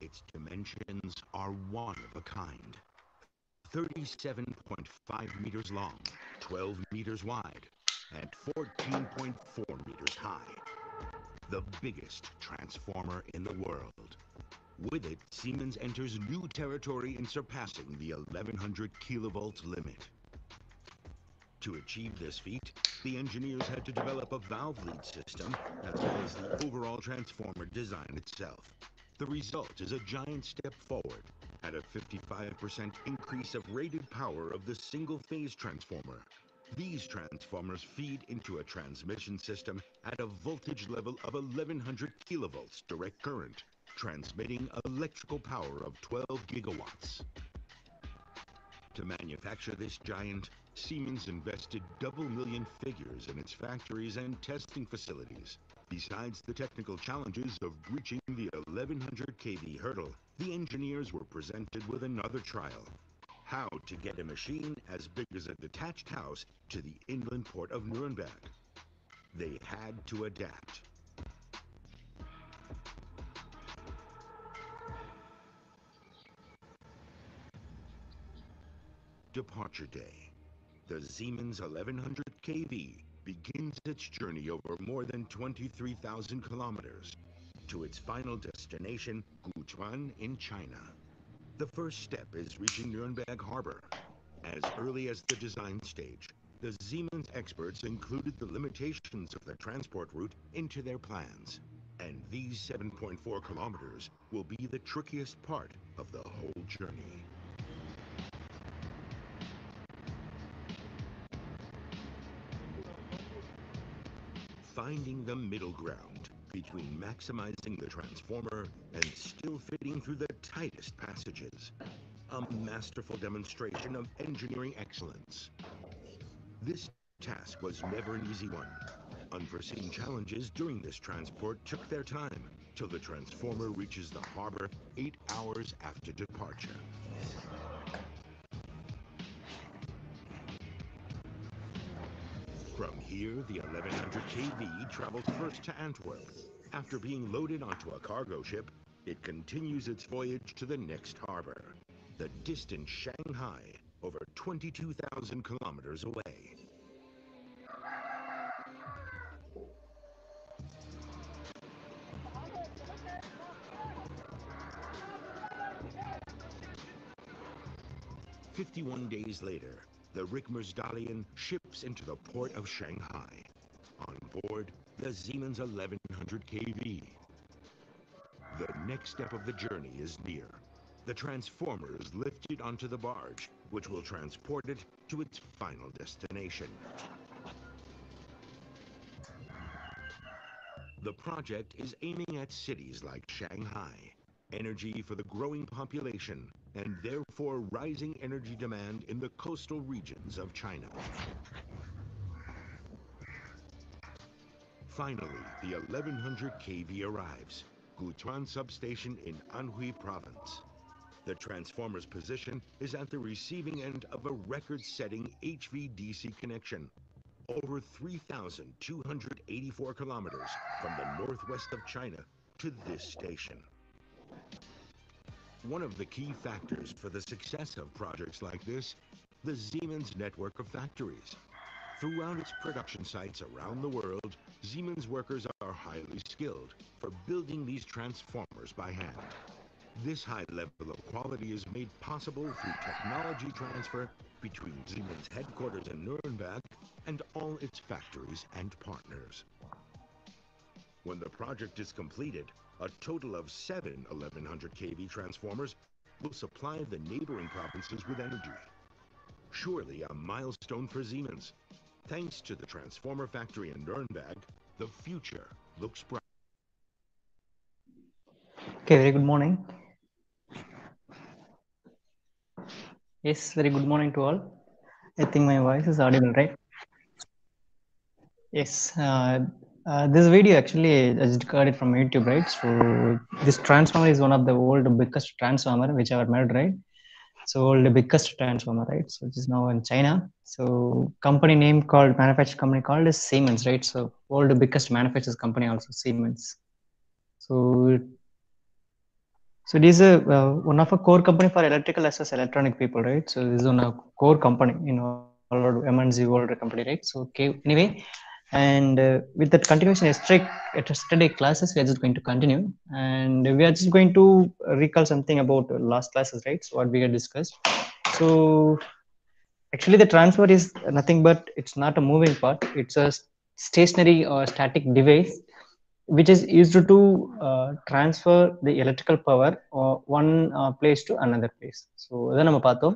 Its dimensions are one of a kind. 37.5 meters long, 12 meters wide, and 14.4 meters high. The biggest transformer in the world. With it, Siemens enters new territory in surpassing the 1100 kilovolt limit. To achieve this feat, the engineers had to develop a valve lead system as well as the overall transformer design itself. The result is a giant step forward and a 55% increase of rated power of the single-phase transformer. These transformers feed into a transmission system at a voltage level of 1100 kilovolts direct current, transmitting electrical power of 12 gigawatts. To manufacture this giant, Siemens invested double million figures in its factories and testing facilities. Besides the technical challenges of breaching the 1100 kV hurdle, the engineers were presented with another trial. How to get a machine as big as a detached house to the inland port of Nuremberg. They had to adapt. Departure day. The Siemens 1100 kV begins its journey over more than 23,000 kilometers to its final destination, Guchuan in China. The first step is reaching Nuremberg Harbor. As early as the design stage, the Siemens experts included the limitations of the transport route into their plans. And these 7.4 kilometers will be the trickiest part of the whole journey. Finding the middle ground between maximizing the transformer and still fitting through the tightest passages. A masterful demonstration of engineering excellence. This task was never an easy one. Unforeseen challenges during this transport took their time till the transformer reaches the harbor 8 hours after departure. From here, the 1100 kV travels first to Antwerp. After being loaded onto a cargo ship, it continues its voyage to the next harbor, the distant Shanghai, over 22,000 kilometers away. "51 days later, the Rikmersdalion ships into the port of Shanghai. On board, the Siemens 1100 kV. The next step of the journey is near. The transformer is lifted onto the barge, which will transport it to its final destination. The project is aiming at cities like Shanghai, energy for the growing population, and therefore rising energy demand in the coastal regions of China. Finally, the 1100 kV arrives, Guchuan substation in Anhui province. The transformer's position is at the receiving end of a record-setting HVDC connection, over 3,284 kilometers from the northwest of China to this station. One of the key factors for the success of projects like this, the Siemens network of factories. Throughout its production sites around the world, Siemens workers are highly skilled for building these transformers by hand. This high level of quality is made possible through technology transfer between Siemens headquarters in Nuremberg and all its factories and partners. When the project is completed, a total of 7 1100 kV transformers will supply the neighboring provinces with energy. Surely a milestone for Siemens. Thanks to the transformer factory in Nuremberg, the future looks bright. Okay, very good morning. Yes, very good morning to all. I think my voice is audible, right? Yes, this video actually I just got it from YouTube, right? So this transformer is one of the old biggest transformer which ever made, right? So the biggest transformer, right? So it is now in China. So company name called manufacturer company called is Siemens, right? So all the biggest manufacturers company also Siemens. So So it is a one of a core company for electrical as well as electronic people, right? So this is one a core company in all MNC world company, right? So okay, anyway, and with that continuation yesterday classes, we are just going to continue, and we are just going to recall something about last classes, right? So what we had discussed. So actually, the transfer is nothing but it's not a moving part; it's a stationary or static device which is used to transfer the electrical power one place to another place. So இதை நம்ம பார்த்தோம்.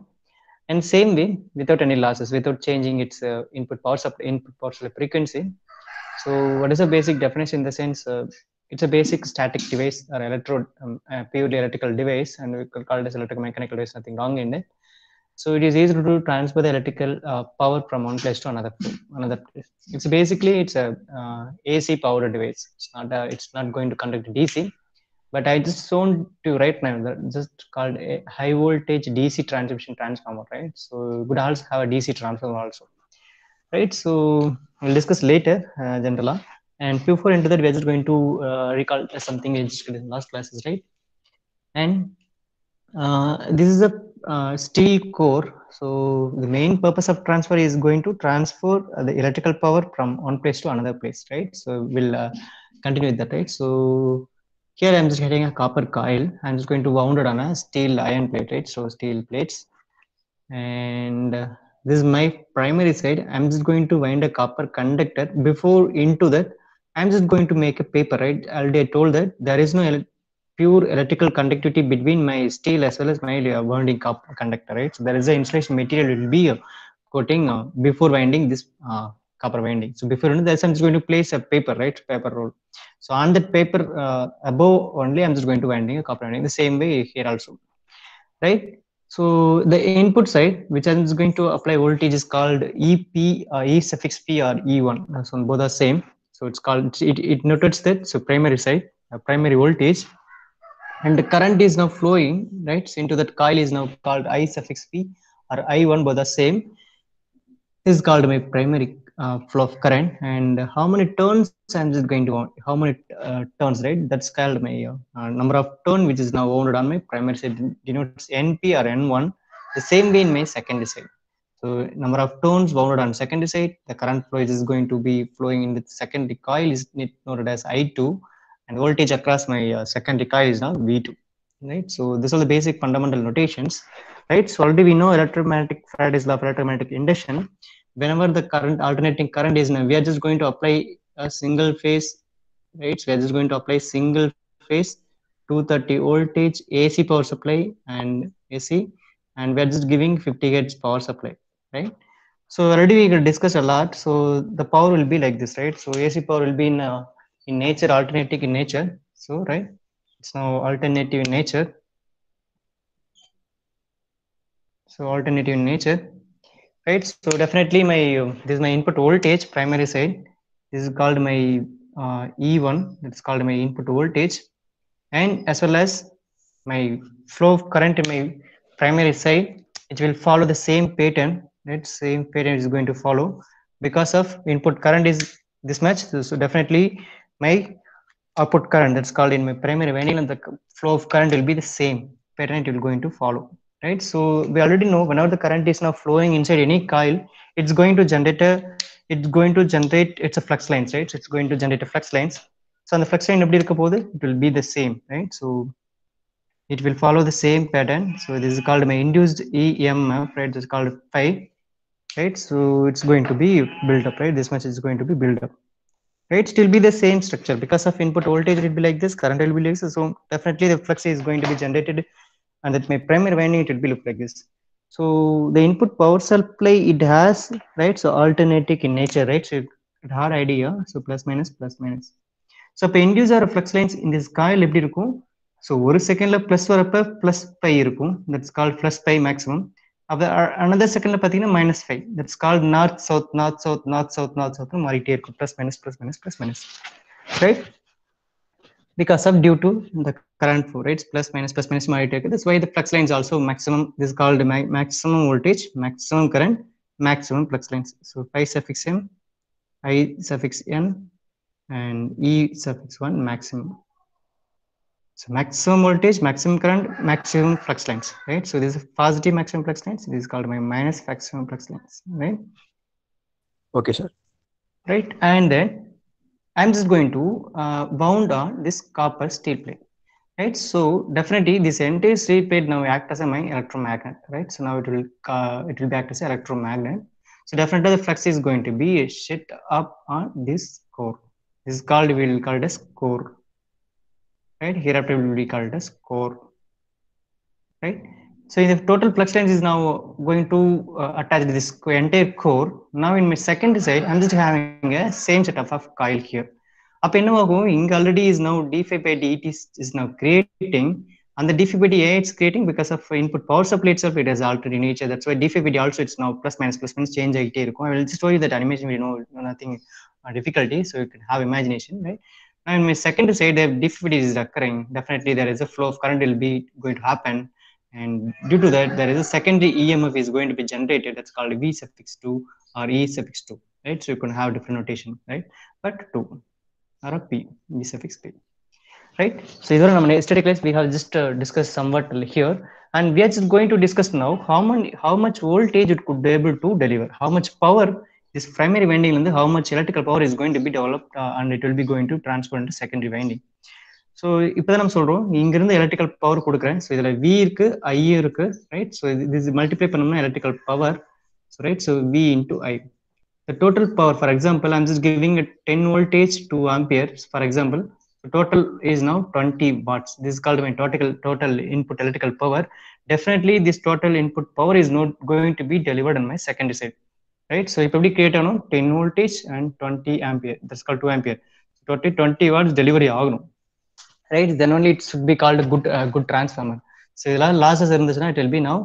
And same way, without any losses, without changing its input power supply frequency. So what is the basic definition in the sense? It's a basic static device or electrode, purely electrical device, and we could call it as electromechanical device. Nothing wrong in it. So it is easy to transfer the electrical power from one place to another place. It's basically it's a AC powered device. It's not going to conduct DC. But I just shown to you right now that just called a high voltage DC transmission transformer, right? So you could also have a DC transformer also, right? So we'll discuss later, Generala. And before into that, we're just going to recall something we discussed in last classes, right? And this is a steel core. So the main purpose of transfer is going to transfer the electrical power from one place to another place, right? So we'll continue with that, right? So here I'm just getting a copper coil. I'm just going to wound it on a steel iron plate, right? So steel plates, and this is my primary side. I'm just going to wind a copper conductor. Before into that, I'm just going to make a paper, right? Already I told that there is no pure electrical conductivity between my steel as well as my winding copper conductor, right? So there is an insulation material will be coating before winding this copper winding. So before this, I'm just going to place a paper, right? Paper roll. So on that paper above only, I'm just going to winding a copper winding. The same way here also, right? So the input side, which I'm just going to apply voltage, is called EP, E suffix P or E1. So both are same. So it's called it notates that. So primary side, primary voltage, and the current is now flowing right into that coil is now called I suffix P or I1, both the same. This is called my primary flow of current, and how many turns I'm just going to how many turns, right? That's called my number of turn which is now wounded on my primary side denotes NP or N1. The same way in my secondary side. So number of turns wounded on secondary side, the current flow is going to be flowing in the secondary coil is noted as I2, and voltage across my secondary coil is now V2, right? So these are the basic fundamental notations, right? So already we know electromagnetic Faraday's law of electromagnetic induction. Whenever the current alternating current is now, we are just going to apply a single phase, right? So we are just going to apply single phase 230 voltage AC power supply and AC, and we are just giving 50 hertz power supply, right? So already we can discuss a lot. So the power will be like this, right? So AC power will be in nature alternating in nature. So right, it's now alternative in nature. So alternative in nature, right? So definitely my this is my input voltage primary side. This is called my E1. It's called my input voltage, and as well as my flow of current in my primary side, it will follow the same pattern, right? Same pattern is going to follow because of input current is this much. So definitely my output current, that's called in my primary winding, and the flow of current will be the same pattern it will going to follow, right? So we already know whenever the current is now flowing inside any coil, it's going to generate it's a flux lines, right? So it's going to generate a flux lines. So on the flux line எப்படி இருக்க போகுது, it will be the same, right? So it will follow the same pattern. So this is called my induced EMF, right? This is called phi, right? So it's going to be built up, right? This much is going to be built up, right? Still be the same structure because of input voltage it will be like this, current will be like this. So definitely the flux is going to be generated, and that my primary winding it will be look like this. So the input power supply it has, right? So alternating in nature, right? So it hard idea. So plus minus plus minus. So இப்போ induce ஆகிற flux lines in this coil எப்படி இருக்கும்? So ஒரு செகண்ட்ல plus வரப்ப plus by இருக்கும், that's called plus pi maximum. Another secondல பார்த்தீங்கன்னா minus 5, that's called north south north south north south north south மாறிட்டே இருக்கும், plus minus plus minus plus minus, right? Because of due to the current flow, right? Plus minus மாறிட்டே இருக்கு. That's why the flux lines also maximum. This is called maximum voltage, maximum current, maximum flux lines. So pi suffix m, I suffix n, and E suffix 1 maximum. So maximum voltage, maximum current, maximum flux lines, right? So this is positive maximum flux lines. This is called my minus maximum flux lines, right? Okay, sir. Right, and then I'm just going to wound on this copper steel plate, right? So definitely this entire steel plate now act as my electromagnet, right? So now it will be act as an electromagnet. So definitely the flux is going to be shift up on this core. This is called, we will call it as core, right? Hereafter will be called as core, right? So the total flux lines is now going to attach this entire core. Now in my second side, I'm just having a same setup of coil here. Up in already is now d5 by dt is now creating, and the d5 by dA it's creating because of input power supply itself. It has altered in nature. That's why d5 by d also it's now plus minus change. I will just show you that animation. We know nothing difficulty, so you can have imagination, right? Now in my second side, the d5 by d is occurring. Definitely there is a flow of current will be going to happen, and due to that there is a secondary EMF is going to be generated. That's called V suffix 2 or E suffix 2, right? So you can have different notation, right? But 2 or a P, V suffix P, right? So these are yesterday class we have just discussed somewhat here, and we are just going to discuss now how much voltage it could be able to deliver, how much power this primary winding and how much electrical power is going to be developed, and it will be going to transfer into secondary winding. So இப்போதான் நம்ம சொல்றோம் இங்கிருந்து electrical power கொடுக்குறேன். So இதில் V இருக்கு, I இருக்கு, right? So இது multiply பண்ணோம்னா electrical power, so right? So V into I. The total power, for example, I'm just giving a 10 voltage 2 amperes, for example. The total is now 20 watts. This is called my total input electrical power. Definitely, this total input power is not going to be delivered on my secondary side, right? So if we create 10 voltage and 20 ampere, that's called 2 ampere. So total 20 watts delivery ஆகணும், right? Then only it should be called a good transformer. So இதெல்லாம் losses இருந்துச்சுன்னா it will be now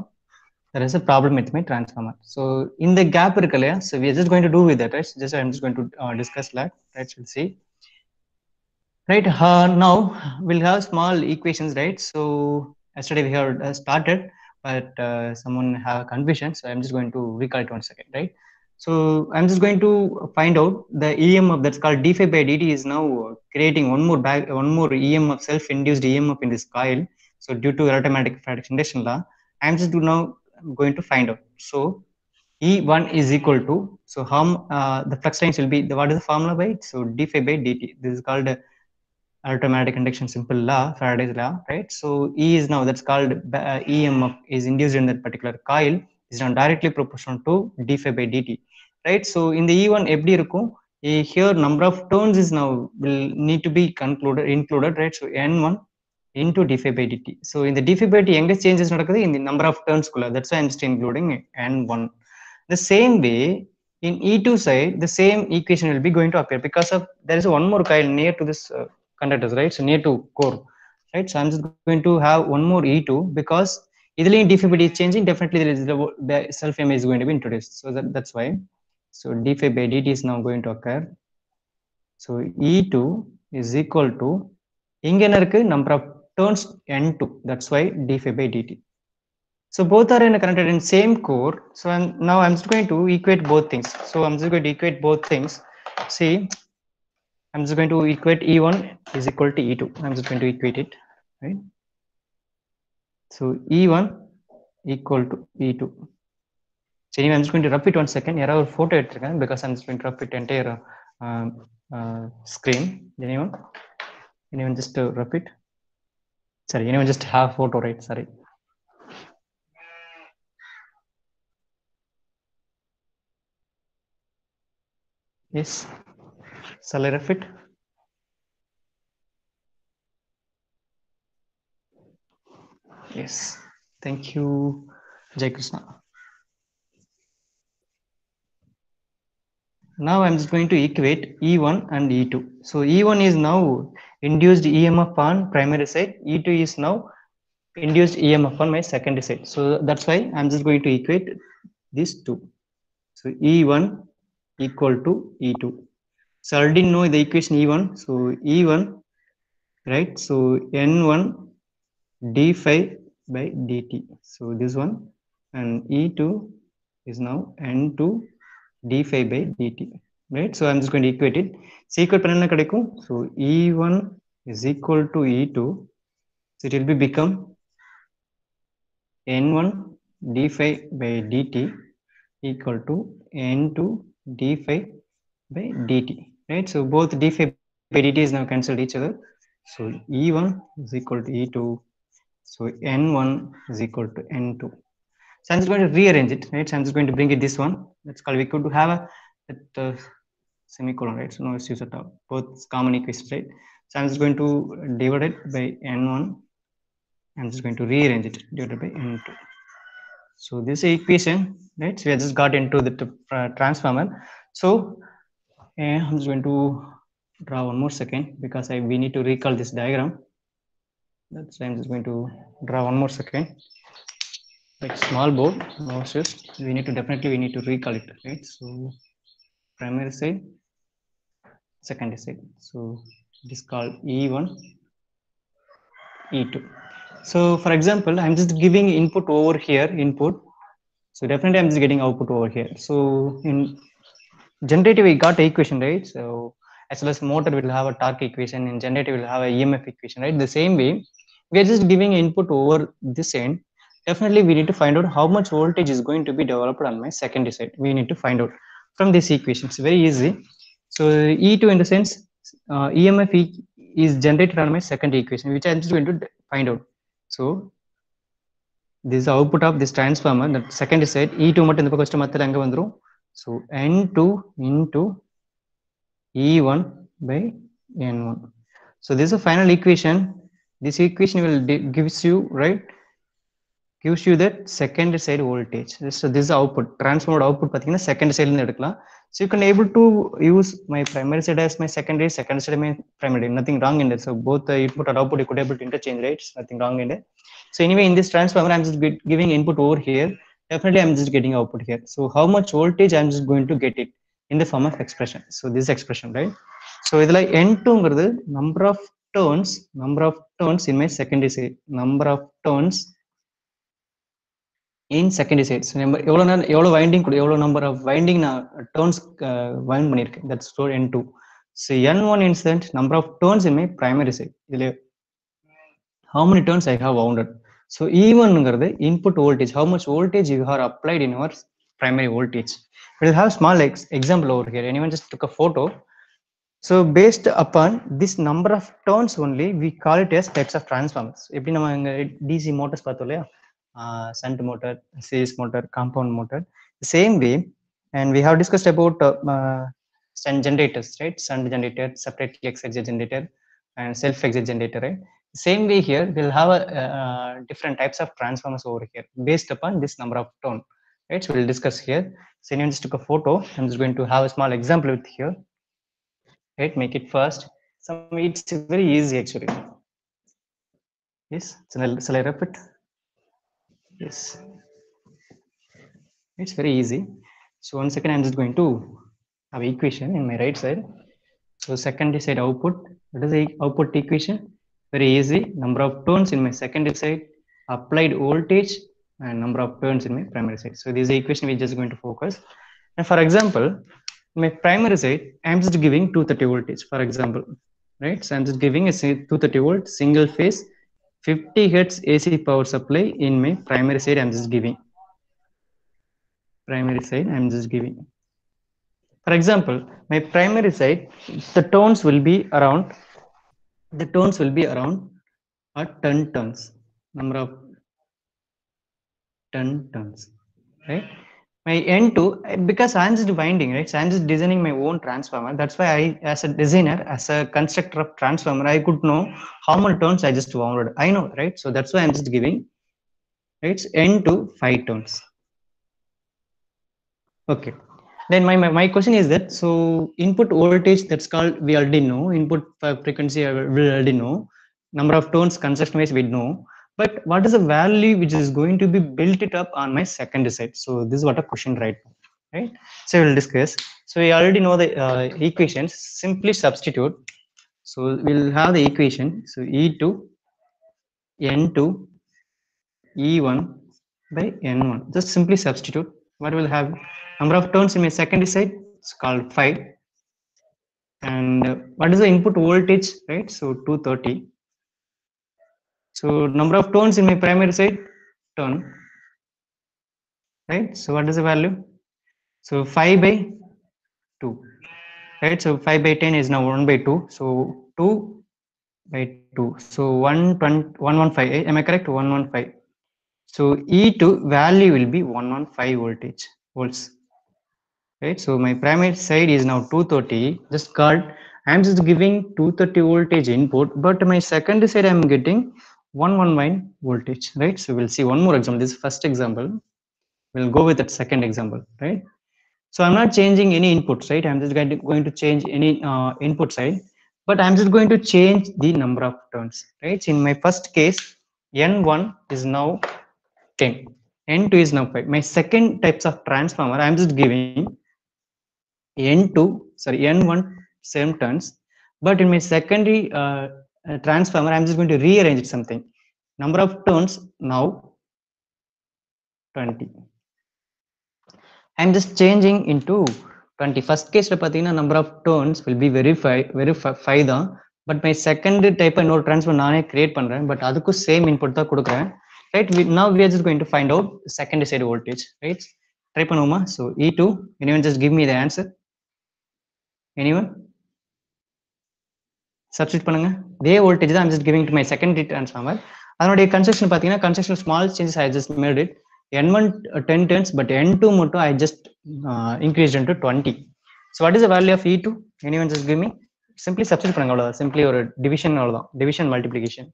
there is a problem with my transformer. So in the gap irukkalaya, so we are just going to do with that, right? So I'm just going to discuss that, right? We'll see, right? Now we'll have small equations, right? So yesterday we have started, but someone have confusion, so I'm just going to recall it once again, right? So I'm just going to find out the EMF that's called d phi by dt is now creating one more EMF, self-induced EMF in this coil. So due to electromagnetic induction law, I'm just now going to find out. So E1 is equal to, so how the flux lines will be, what is the formula by it? So d phi by dt. This is called electromagnetic induction simple law, Faraday's law, right? So E is now, that's called EMF is induced in that particular coil is now directly proportional to d phi by dt, right? So in the E1 எப்படி இருக்கும், here number of turns is now will need to be included, right? So N1 into d phi by dt. So in the d phi by dt எங்க changes நடக்குது, in the number of turns குள்ள. That's why I'm just including N1. The same way in E2 side, the same equation will be going to appear because of there is one more coil near to this conductors, right? So near to core, right? So I'm just going to have one more E2 because idhile d phi by dt is changing. Definitely there is the self EMF is going to be introduced. So that's why. So d phi by dt is now going to occur. So E2 is equal to inga enna irukku, number of turns N2. That's why d phi by dt. So both are connected in same core. So now I'm just going to equate both things. So I'm just going to equate both things. See, I'm just going to equate E1 is equal to E2. I'm just going to equate it, right? So E1 equal to E2. So anyway, I'm just going to rub it 1 second. Here I have a photo because I'm just going to rub it entire screen. Anyone just rub it? Sorry, anyone just have photo, right? Sorry. Yes. Shall I rub it? Yes. Thank you, Jai Krishna. Now I'm just going to equate E1 and E2. So E1 is now induced EMF on primary side. E2 is now induced EMF on my secondary side. So that's why I'm just going to equate these two. So E1 equal to E2. So I already know the equation E1. So E1, right? So N1 d phi by dt. So this one, and E2 is now N2 d phi by dt, right? So I'm just going to equate it. So equate panna kadaikum. So E1 is equal to E2. So it will be become n1 d5 by dt equal to n2 d5 by dt, right? So both d5 by dt is now cancelled each other. So e1 is equal to e2. So n1 is equal to n2. So I'm just going to rearrange it, right? So I'm just going to bring it this one. That's called, we could have a semicolon, right? So no issues at all. Both common equations, right? So I'm just going to divide it by n1. I'm just going to rearrange it divided by n2. So this equation, right? So we have just got into the transformer. So I'm just going to draw one more second because we need to recall this diagram. That's why I'm just going to draw one more second. Like small board, no issues. We need to recall it, right? So primary side, secondary side. So it is called E1, E2. So for example, I'm just giving input over here, input. So definitely I'm just getting output over here. So in generator we got the equation, right? So as well as motor will have a torque equation, and generator will have a EMF equation, right? The same way, we are just giving input over this end. Definitely we need to find out how much voltage is going to be developed on my secondary side. We need to find out from this equation. It's very easy. So E2 in the sense EMF is generated on my secondary equation, which I'm just going to find out. So this is the output of this transformer. The secondary side E2 மட்டும் இந்த பக்கம் மொத்தம் அங்க வந்துரும். So N2 into E1 by N1. So this is a final equation. This equation will gives you, right, gives you that secondary side voltage. So this is output. Transformer output பாத்தீங்கன்னா secondary side இருந்து எடுக்கலாம். So you can able to use my primary side as my secondary side my primary. Nothing wrong in it. So both the input and output you could able to interchange, right? Nothing wrong in it. So anyway, in this transformer, I'm just giving input over here. Definitely, I'm just getting output here. So how much voltage I'm just going to get it in the form of expression. So this expression, right? So it's like N2 number of turns in my secondary side, number of turns in secondary side. So எவ்வளவு winding கூட எவ்வளவு number of winding turns wind பண்ணிருக்கேன். That's for N2. So N1 incident number of turns in my primary side. How many turns I have wounded. So E1 input voltage, how much voltage you have applied in your primary voltage. We'll have small example over here. Anyone just took a photo. So based upon this number of turns only, we call it as types of transformers. எப்படி நம்ம DC motors பார்த்தோம் இல்லையா, shunt motor, series motor, compound motor. The same way, and we have discussed about shunt generators, right? Shunt generator, separately excited generator, and self-excited generator, right? Same way here, we'll have different types of transformers over here based upon this number of turn, right? So we'll discuss here. So anyone just took a photo. I'm just going to have a small example with here, right? Make it fast. So it's very easy actually. Yes, shall I repeat? Yes, it's very easy. So one second, I'm just going to have equation in my right side. So secondary side output, what is the output equation? Very easy. Number of turns in my secondary side, applied voltage, and number of turns in my primary side. So this is the equation we're just going to focus. And for example, my primary side, I'm just giving 230 voltage, for example, right? So I'm just giving a 230 volt single phase 50 hertz AC power supply in my primary side. I'm just giving primary side. I'm just giving. For example, my primary side, the turns will be around. The turns will be around 10 turns. Number of 10 turns, right? My N2, because I'm just winding, right? So I'm just designing my own transformer. That's why I, as a designer, as a constructor of transformer, I could know how many turns I just wounded. I know, right? So that's why I'm just giving, right? It's N2 5 turns. Okay. Then my question is that, so input voltage, that's called, we already know. Input frequency, we already know. Number of turns construction wise, we know. But what is the value which is going to be built it up on my secondary side? So this is what a question right now, right? So we'll discuss. So we already know the equations. Simply substitute. So we'll have the equation. So E2, N2, E1 by N1. Just simply substitute. What will have? Number of turns in my secondary side, it's called 5. And what is the input voltage, right? So 230. So number of turns in my primary side, turn, right? So what is the value? So 5 by 2, right? So 5 by 10 is now 1 by 2. So 2 by 2. So 115. Am I correct? 115. So E2 value will be 115 volts. Right. So my primary side is now 230. Just called. I'm just giving 230 voltage input, but my secondary side I'm getting 115 voltage. Right. So we'll see one more example. This is first example. We'll go with that second example. Right. So I'm not changing any inputs, right? I'm just going to change any input side, but I'm just going to change the number of turns, right? So in my first case, N1 is now 10, N2 is now 5. My second types of transformer, I'm just giving N1 same turns, but in my secondary transformer, I'm just going to rearrange it something. Number of turns now 20. I'm just changing into 20. First case number of turns will be very 5 தான். But my second type இன்னொரு transfer நானே create பண்றேன். But அதுக்கு same input தான் கொடுக்குறேன். Right? Now we are just going to find out the second side voltage. Right? Try பண்ணுவோமா? So E2. Anyone just give me the answer? Anyone? Substitute பண்ணுங்க. இதே voltage தான் I'm just giving to my secondary transformer. அதனுடைய construction பார்த்தீங்கன்னா construction small changes I just made it. N1 10 turns, but N2 மட்டும் I just increased into 20. So what is the value of E2? Anyone just give me? Simply substitute பண்ணுங்க அவ்வளவுதான். Simply ஒரு division அவ்வளவுதான். Division multiplication.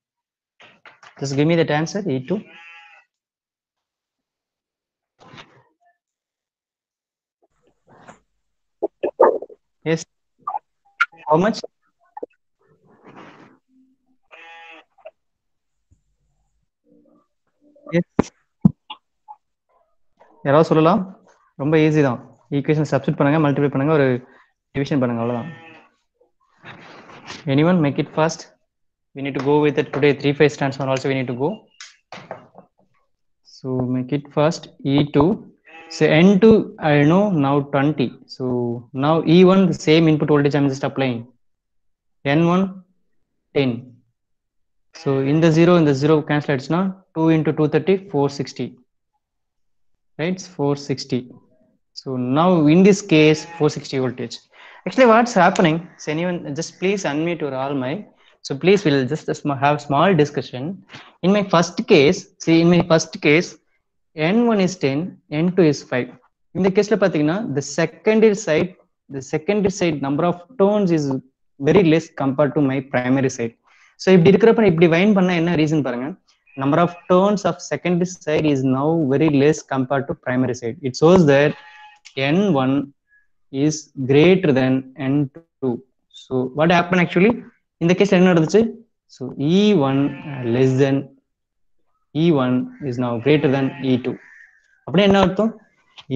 Just give me that answer E2. Yes. How much? Yes. யாராவது சொல்லலாம்? ரொம்ப easy தான். Equation substitute பண்ணுங்க, multiply பண்ணுங்க, ஒரு டிவிஷன் பண்ணுங்க அவ்வளவுதான். Anyone make it fast? We need to go with it today. 3-phase transformer also we need to go. So make it fast. E2. So N2 I know now 20. So now E1 the same input voltage I'm just applying. N1 10. So in the 0 cancel it's now 2 into 230 460. Right? It's 460. So now in this case 460 voltage. Actually what's happening? So anyone just please unmute your all mic. So please we'll just have small discussion. In my first case, see in my first case N1 is 10, N2 is 5. In the case the secondary side number of turns is very less compared to my primary side. So if இப்படி wine பண்ண என்ன reason பாருங்க. Number of turns of secondary side is now very less compared to primary side. It shows that N1 is greater than N2. So what happened actually? In the case என்ன நடந்துச்சு? So E1 less than E1 is now greater than E2. அப்படியே என்ன அர்த்தம்?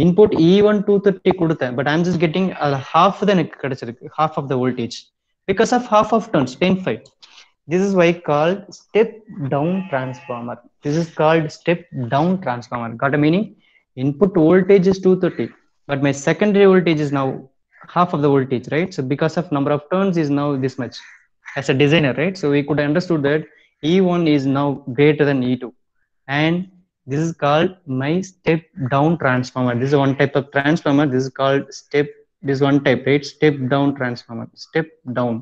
Input E1 230 கொடுத்தேன், but I'm just getting half தான் எனக்கு கிடைச்சிருக்கு, half of the voltage because of half of turns 10-5. This is why called step down transformer. This is called step down transformer. Got a meaning? Input voltage is 230, but my secondary voltage is now half of the voltage, right? So because of number of turns is now this much. As a designer, right? So we could understood that E1 is now greater than E2, and this is called my step down transformer. This is one type of transformer. This is called step. This is one type, right? Step down transformer. Step down.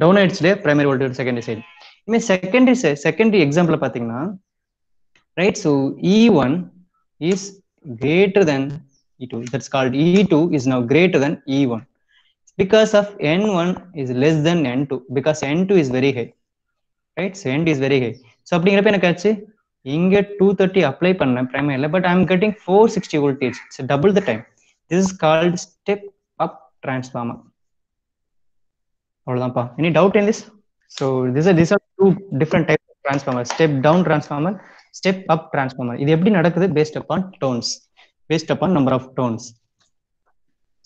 Down it's there primary voltage secondary side. In my secondary example pathina, right? So E1 is greater than E2. That's called E2 is now greater than E1 because of N1 is less than N2 because N2 is very high, right? So N2 is very high. So அப்படிங்கிறப்ப எனக்கு ஆச்சு இங்க 230 apply பண்ணேன் primarily, but I'm getting 460 voltage. It's double the time. This is called step up transformer. அவ்வளவுதான்ப்பா. Any doubt in this? So these are two different types of transformers. Step down transformer, step up transformer. இது எப்படி நடக்குது? Based upon turns, based upon number of turns.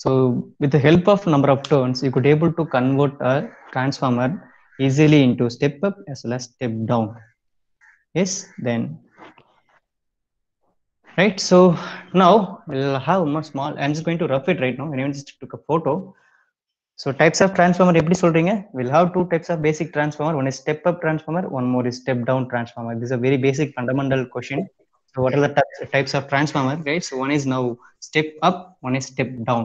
So with the help of number of turns, you could able to convert a transformer easily into step up as well as step down. Yes, then right. So now we'll have more small. I'm just going to rough it right now. Anyone just took a photo. So types of transformer எப்படி சொல்றீங்க? We'll have two types of basic transformer. One is step up transformer, one more is step down transformer. This is a very basic fundamental question. So what are the types of transformer, right? So one is now step up, one is step down.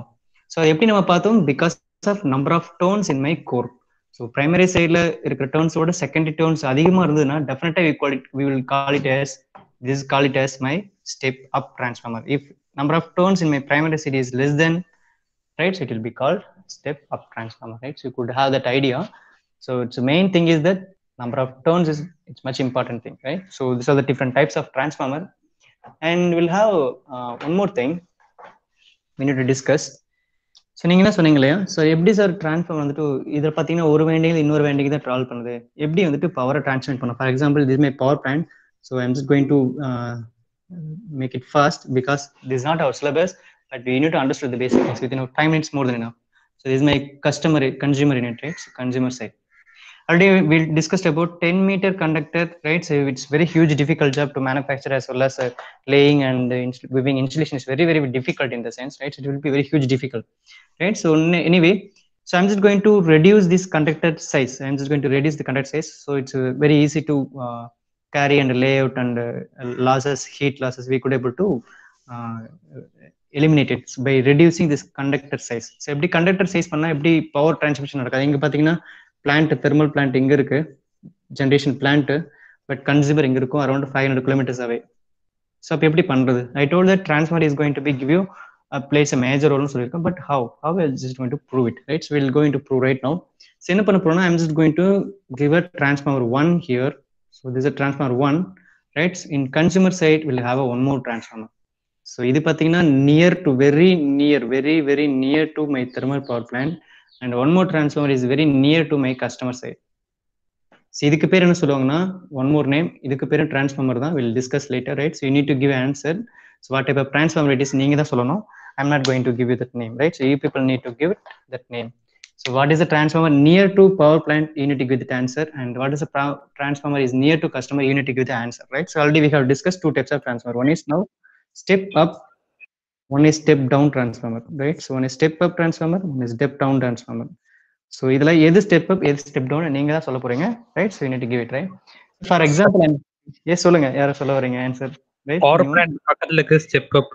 So எப்படி நம்ம பார்த்தோம்? Because of number of tones in my core. So primary sideல இருக்கிற tones ஓட secondary tones அதிகமா இருந்ததுன்னா definitely we will call it as my step up transformer. If number of tones in my primary side is less than, right, so it will be called step up transformer, right? So you could have that idea. So it's the main thing is that number of turns is it's much important thing, right? So these are the different types of transformer, and we'll have one more thing we need to discuss. So நீங்கள் என்ன சொன்னீங்க இல்லையா, so எப்படி sir transform வந்துட்டு இதில் பார்த்தீங்கன்னா ஒரு vending இன்னொரு வேண்டிங் தான் ட்ராவல் பண்ணுது, எப்படி வந்துட்டு பவரை ட்ரான்ஸ்மிட் பண்ணும்? For example this my power plant. So I'm just going to make it fast because this is not our syllabus, but we need to understand the basic things within 5 minutes more than enough. So this is my consumer unit, right? So consumer side. Already we discussed about 10-meter conductor, right? So it's very huge difficult job to manufacture, as well as laying and weaving installation is very, very difficult in the sense, right? So it will be very huge difficult, right? So anyway, so I'm just going to reduce this conductor size. I'm just going to reduce the conductor size. So it's very easy to carry and layout and losses, heat losses, we could able to eliminate it by reducing this conductor size. So எப்படி conductor size பண்ணா எப்படி power transmission நடக்காது? இங்க பாத்தீங்கன்னா plant, thermal plant இங்க இருக்கு, generation plant, but consumer இங்க இருக்கும் around 500 kilometers away. So அப்ப எப்படி பண்றது? I told that transformer is going to be give you plays a major role னு சொல்லிருக்கேன், but how is just going to prove it, right? So we'll going to prove right now. So என்ன பண்ண போறோம்னா I'm just going to give a transformer 1 here. So this is a transformer 1, right? In consumer side we'll have a one more transformer. So இது பாத்தீங்கன்னா near to very near to my thermal power plant, and one more transformer is very near to my customer side. So இதுக்கு பேர் என்ன சொல்லுவாங்கன்னா one more name, இதுக்கு பேர் transformer தான், we'll discuss later, right? So you need to give an answer. So what type of transformer it is நீங்க தான் சொல்லணும். I'm not going to give you that name, right? So you people need to give it that name. So what is the transformer near to power plant? You need to give the answer. And what is the transformer is near to customer? You need to give the answer, right? So already we have discussed two types of transformer. One is now step up, one is step down transformer, right? So one is step up transformer, one is step down transformer. So இதெல்லாம் எது step up எது step down நீங்க தான் சொல்ல போறீங்க, right? So you need to give it, right? For example, yes சொல்லுங்க, யார சொல்ல வரீங்க ஆன்சர், right? பவர் பிளான்ட் பக்கத்துல இருக்க step up.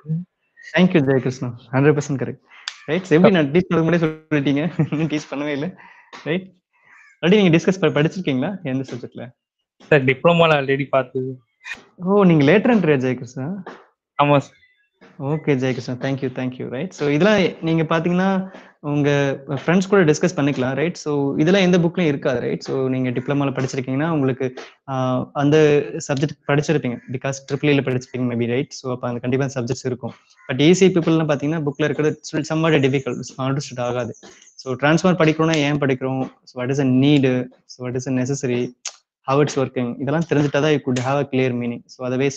Thank you Jayakrishna, 100% correct, right? So எப்படி நான் டீச் பண்ண முடியே சொல்லிட்டீங்க, இன்னும் டீச் பண்ணவே இல்லை, right? ஆல்ரெடி நீங்க டிஸ்கஸ் படிச்சிருக்கீங்களா எந்த சப்ஜெக்ட்ல? சார் டிப்ளமோல ஆல்ரெடி பார்த்தது. ஓ நீங்க லேட்டர் என்ட்ரியா ஜெயகிருஷ்ணா? ஆமா sir. Okay Jayakrishna, thank you, right? So இதெல்லாம் நீங்க பாத்தீங்கன்னா உங்க ஃப்ரெண்ட்ஸ் கூட டிஸ்கஸ் பண்ணிக்கலாம், ரைட்? ஸோ இதெல்லாம் எந்த புக்லயும் இருக்காது, ரைட்? ஸோ நீங்க டிப்ளமால படிச்சிருக்கீங்கன்னா உங்களுக்கு அந்த சப்ஜெக்ட் படிச்சிருப்பீங்க, பிகாஸ் ட்ரிபிள்இல படிச்சிருப்பீங்க மேபி, ரைட்? ஸோ அப்போ அந்த கண்டிப்பா சப்ஜெக்ட்ஸ் இருக்கும். பட் ஈஸி பீப்புள்லாம் பாத்தீங்கன்னா புக்ல இருக்கிறது சம்வாட் டிஃபிகல்ட், அண்டர்ஸ்டாண்ட் ஆகாது. ஸோ டிரான்ஸ்ஃபார்மர் படிக்கிறோம்னா ஏன் படிக்கிறோம், what is a need, what is a necessary, how it's working, இதெல்லாம் தெரிஞ்சிட்டாதான் you could have a clear meaning. So otherwise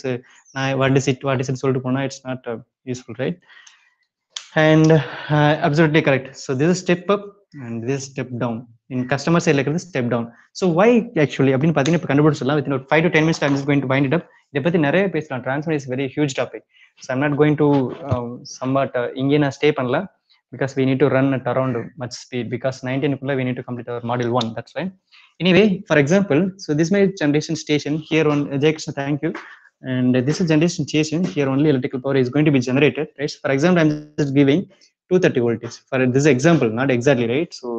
நான் what is it சொல்லிட்டு போனா it's not useful, right? And absolutely correct. So this is step up and this is step down. In customer side like step down. So why actually அப்படின்னு பாத்தீங்கன்னா இப்ப கண்டுபிடிச்சிடலாம். within 5 to 10 minutes I'm just going to wind it up. இதை பத்தி நிறைய பேசலாம். Transfer is very huge topic. So I'm not going to somewhat இங்கே நான் ஸ்டே பண்ணல, because we need to run at around much speed, because 19 we need to complete our module 1, that's right. Anyway, for example, so this is my generation station here on Jaykrishna, thank you. And this is generation station, here only electrical power is going to be generated, right? So for example, I'm just giving 230 voltage for this example, not exactly, right? So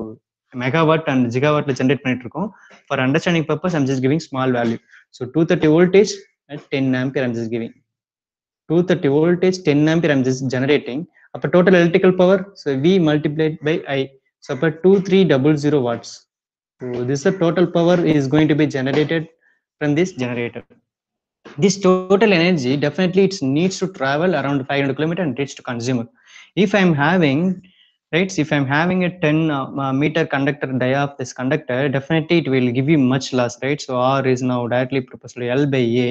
megawatt and gigawatt la generate பண்ணிட்டு இருக்கோம். For understanding purpose I'm just giving small value. So 230 voltage at 10 ampere I'm just giving 230 voltage 10 ampere I'm just generating. Up total electrical power, so V multiplied by I, so up 2300 watts. So this is the total power is going to be generated from this generator. This total energy definitely it needs to travel around 500 kilometers and reach to consumer. If I'm having, right, if I'm having a 10 meter conductor dia of this conductor, definitely it will give you much loss, right? So R is now directly proportional L by A.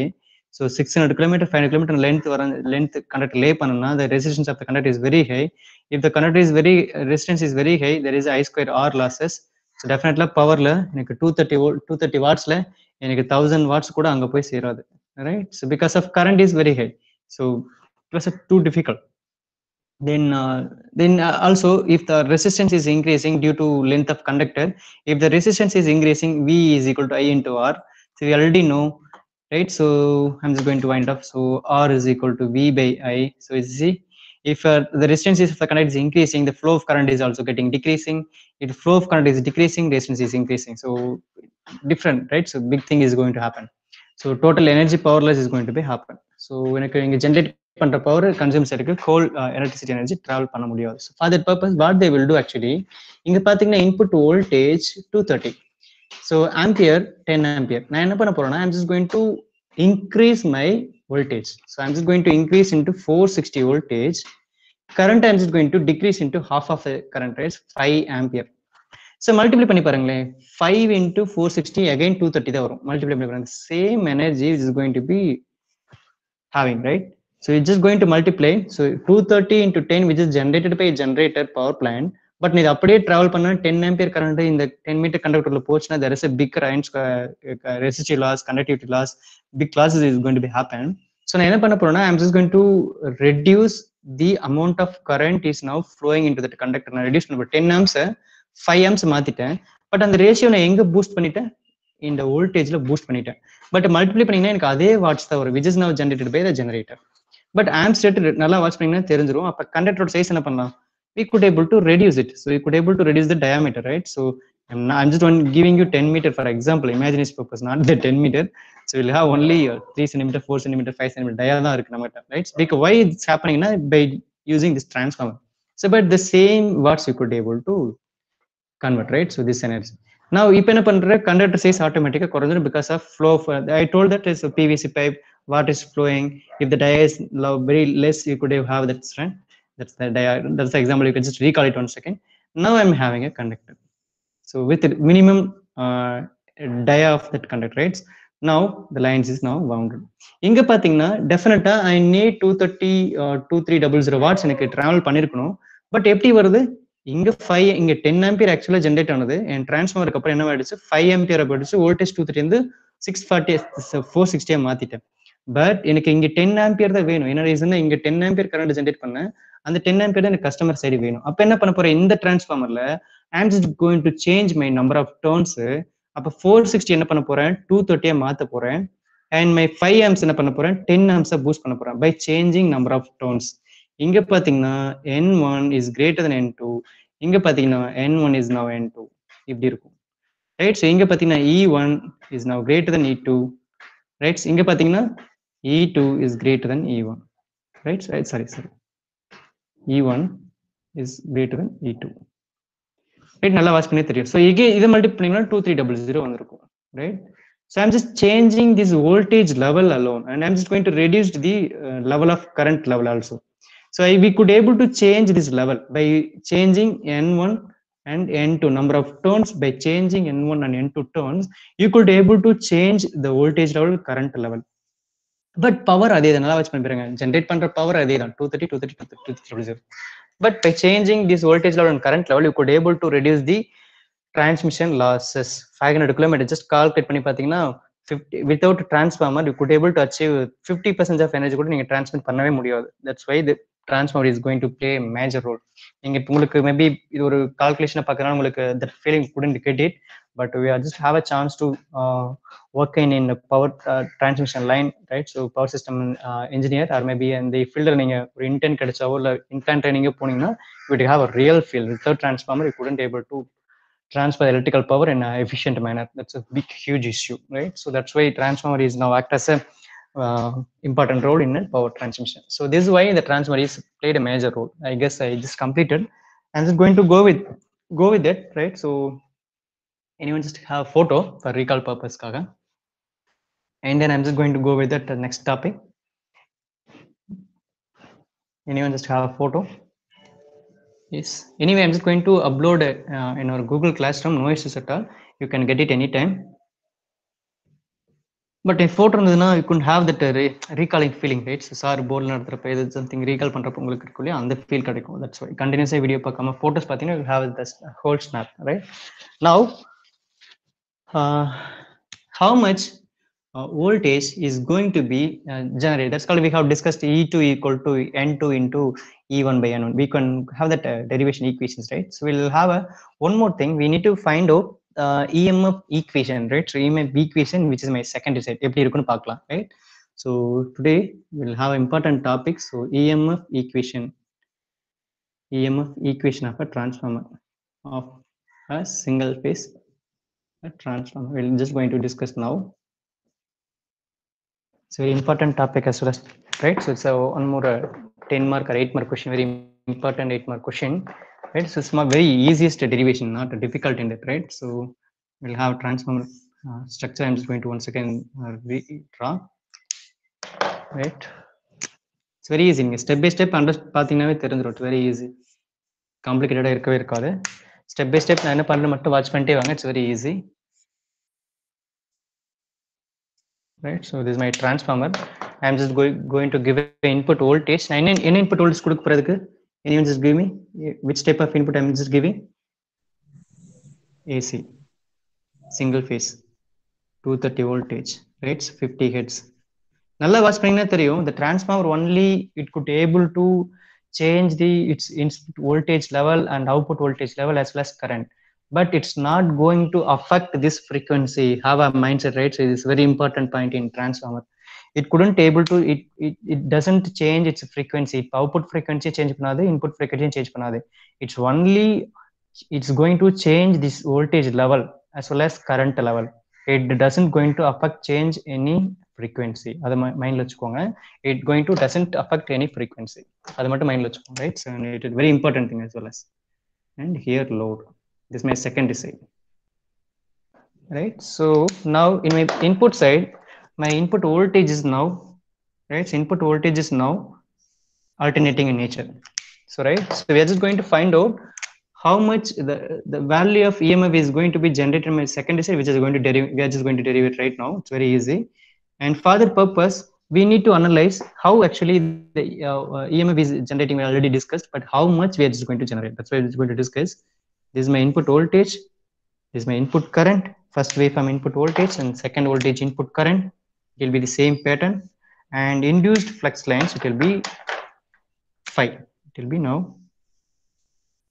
So 600 kilometer 500 kilometer length conductor lay panna, the resistance of the conductor is very high. If the conductor is resistance is very high, there is I square R losses. So definitely power la எனக்கு 230 watts la எனக்கு 1000 watts கூட அங்க போய் சேராது, right? So because of current is very high, so it was too difficult. Then also if the resistance is increasing due to length of conductor, if the resistance is increasing, V is equal to I into R. So we already know, right? So I'm just going to wind up. So R is equal to V by I. So you see, if the resistance of the current is increasing, the flow of current is also getting decreasing. If the flow of current is decreasing, resistance is increasing. So different, right? So big thing is going to happen. So total energy power loss is going to be happen. So when you generate பண்ற power consumes இருக்கு, whole electricity energy travel பண்ண முடியாது. So for that purpose what they will do actually, இங்க பாத்தீங்கன்னா input voltage 230, so ampere 10 ampere. நான் என்ன பண்ண போறேன்னா, I'm just going to increase my voltage. So I'm just going to increase into 460 voltage. Current I'm just going to decrease into half of the current, right? 5 ampere. So multiply பண்ணி பாருங்களேன், 5 into 460 again 230 தான் வரும். Multiply பண்ணி பாருங்க, same energy is going to be having, right? So it's just going to multiply. So 230 into 10, which is generated by generator power plant. But நீ அப்படியே travel பண்ணா 10 ampere current இந்த 10 meter conductorல போச்சுன்னா, there is a big resistivity loss, conductivity loss, big losses is going to be happen. So நான் என்ன பண்ண போறேன்னா, I'm just going to reduce the amount of current is now flowing into that conductor. நான் reduce பண்ண 10 amps 5 amps மாத்திட்டேன். But அந்த ratio நான் எங்க boost பண்ணிட்டேன், இந்த வோல்டேஜ்ல பூஸ்ட் பண்ணிட்டேன். பட் மல்டிப்ளை பண்ணீங்கன்னா எனக்கு அதே வாட்ஸ் தான் வரும், which is now generated by the generator. But amp rate நல்லா வாட்ச் பண்ணீங்கன்னா தெரிஞ்சிரும். அப்ப கண்டக்டரோட சைஸ் என்ன பண்ணலாம், we could able to reduce it. So we could able to reduce the diameter, right? So I'm just giving you 10 meter for example, imagination purpose, not the 10 meter. So we'll have only 3 cm, 4 cm, 5 cm dia தான் இருக்கு நம்மட்ட, right? Because why it's happening na, by using this transformer. So but the same watts you could able to convert, right? So this energy. Now இப்போ என்ன பண்ற, conductor size automatically குறைஞ்சிரும் because of flow of, I told that is a PVC pipe, what is flowing. If the dia is very less, you could have that strength. That's the dia, that's the example. You can just recall it 1 second. Now I'm having a conductor, so with the minimum dia of that conductor, right? Now the lines is now bounded. இங்க பாத்தீங்கன்னா definitely I need 230 2300 watts எனக்கு travel பண்ணிருக்கணும். But எப்படி வருது, இங்க 5, இங்க 10 ampere ஆக்சுவலா generate ஆனது, என் டிரான்ஸ்ஃபார்மருக்கு அப்புறம் என்ன ஆயிடுச்சு, 5 ampere போயிடுச்சு. வோல்டேஜ் 230 இருந்து 640 460 மாத்திட்டேன். பட் எனக்கு இங்க 10 ampere தான் வேணும். என்ன ரீசன், இங்க 10 ampere கரண்ட் ஜெனரேட் பண்ணேன், அந்த 10 ampere தான் எனக்கு கஸ்டமர் சைடு வேணும். அப்ப என்ன பண்ண போறேன், இந்த டிரான்ஸ்ஃபார்மர்ல I'm just going to change my number of turns. அப்ப 460 என்ன பண்ண போறேன், 230 மாத்த போறேன். and my 5 amps என்ன பண்ண போறேன், 10 amps பூஸ்ட் பண்ண போறேன் by changing number of turns. இங்க பாத்தீங்கன்னா N1 is greater than N2, இங்க பாத்தீங்கன்னா N1 is now N2, இப்படி இருக்கும், right? So இங்க பாத்தீங்கன்னா E1 is now greater than E2, right? இங்க பாத்தீங்கன்னா E2 is greater than E1, right? Sorry, E1 is greater than E2, right? நல்லா watch பண்ணி தெரியும். So இதை மல்டிப்ளை பண்ணீங்கன்னா 2300 வந்திருக்கும், right? So I'm just changing this voltage level alone, and I'm just going to reduce the level of current level also. So we could able to change this level by changing N1 and N2 number of turns. By changing N1 and N2 turns, you could able to change the voltage level, current level. But power அதே தான், நல்லா watch பண்ணி பாருங்க, generate பண்ற power அதே தான் 230. But by changing this voltage level and current level, you could able to reduce the transmission losses. 500 km just calculate பண்ணி பாத்தீங்கன்னா 50, without transformer you could able to achieve 50% of energy கூட நீங்க transmit பண்ணவே முடியாது. That's why the transformer is going to play a major role. நீங்க உங்களுக்கு maybe இது ஒரு கால்குலேஷனை பார்க்கறனால உங்களுக்கு that feeling couldn't get it, but we are just have a chance to work in the power transmission line, right? So power system engineer or maybe in the field நீங்க ஒரு intern கிடைச்சாவோ இல்ல intern training போனீங்கன்னா you would have a real feel. Without transformer you couldn't able to transfer electrical power in an efficient manner. That's a big huge issue, right? So that's why transformer is now act as a important role in power transmission. So this is why the transformer is played a major role. I guess I just completed. I'm just going to go with it, right? So anyone just have a photo for recall purpose kaga, and then I'm just going to go with that next topic. Anyone just have a photo? Yes. Anyway, I'm just going to upload it in our Google Classroom. No issues at all. You can get it anytime. But if photo இருந்ததுன்னா you couldn't have that recalling feeling, right? So sir போர்டில் நடத்துறப்ப இது something recall பண்றப்ப உங்களுக்கு இருக்குல்லையா, அந்த feel கிடைக்கும். That's why continuously video பார்க்காம photos பார்த்தீங்கன்னா you have this whole snap, right? Now how much voltage is going to be generated. That's called, we have discussed E2 equal to N2 into E1 by N1. We can have that derivation equations, right? So we'll have one more thing. We need to find out EMF equation, right? So EMF equation, which is my second set, right? So today we'll have important topics. So EMF equation of a transformer, of a single phase transformer. We're just going to discuss now. It's a very important topic as well, right? So it's a one more 10 mark or 8 mark question, very important 8 mark question, right? So it's my very easiest derivation, not difficult in it, right? So we'll have transformer structure. I'm just going to once again redraw, right? It's very easy. Step by step பார்த்தீங்கன்னாவே தெரிஞ்சிரும். Very easy. Complicated இருக்கவே இருக்காது. Step by step நான் என்ன பண்றேன் மட்டும் watch பண்ணிட்டே வாங்க. It's very easy. Right, so this is my transformer. I'm just going to give an input voltage. Any input voltage கொடுக்க போறதுக்கு anyone just give me which type of input I'm just giving? AC, single phase, 230 voltage, right? 50 hertz. நல்லா watch பண்ணீங்கன்னா தெரியும், the transformer only it could able to change its input voltage level and output voltage level as well as current, but it's not going to affect this frequency. Have a mindset, right? So this is very important point in transformer. It couldn't able to, it doesn't change its frequency. Output frequency change பண்ணாது, input frequency change பண்ணாது. It's only, it's going to change this voltage level as well as current level. It doesn't going to affect change any frequency. அது மைண்ட்ல வச்சுக்கோங்க. It going to doesn't affect any frequency. அது மட்டும் மைண்ட்ல வச்சுக்கோங்க, right? So it is very important thing as well as. And here load. This is my second side, right? So now in my input side, my input voltage is now, right? So input voltage is now alternating in nature. So right, so we are just going to find out how much the value of EMF is going to be generated in my second side, which is going to derive. We are just going to derive it right now. It's very easy. And for that purpose, we need to analyze how actually the EMF is generating. We already discussed, but how much we are just going to generate. That's why we're just going to discuss. This is my input voltage. This is my input current. First waveform input voltage and second voltage input current. It will be the same pattern. And induced flux lines, it will be phi. It will be now,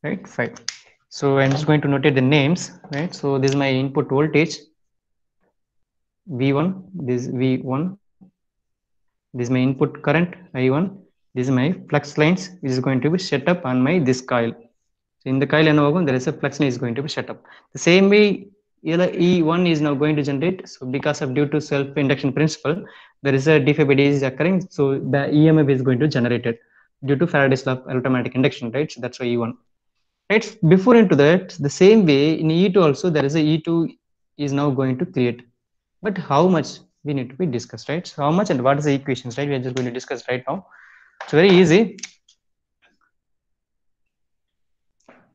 right? Phi. So I'm just going to notate the names, right? So this is my input voltage, V1. This is V1. This is my input current, I1. This is my flux lines, which is going to be set up on my this coil. So in the coil, there is a flux line is going to be set up. The same way, E1 is now going to generate. So because of due to self-induction principle, there is a dphi by dt is occurring. So the EMF is going to generate it due to Faraday's law of electromagnetic induction, right? So that's why E1. Right. Before into that, the same way in E2 also there is a E2 is now going to create. But how much we need to be discussed, right? So how much and what is the equations, right? We are just going to discuss right now. It's very easy.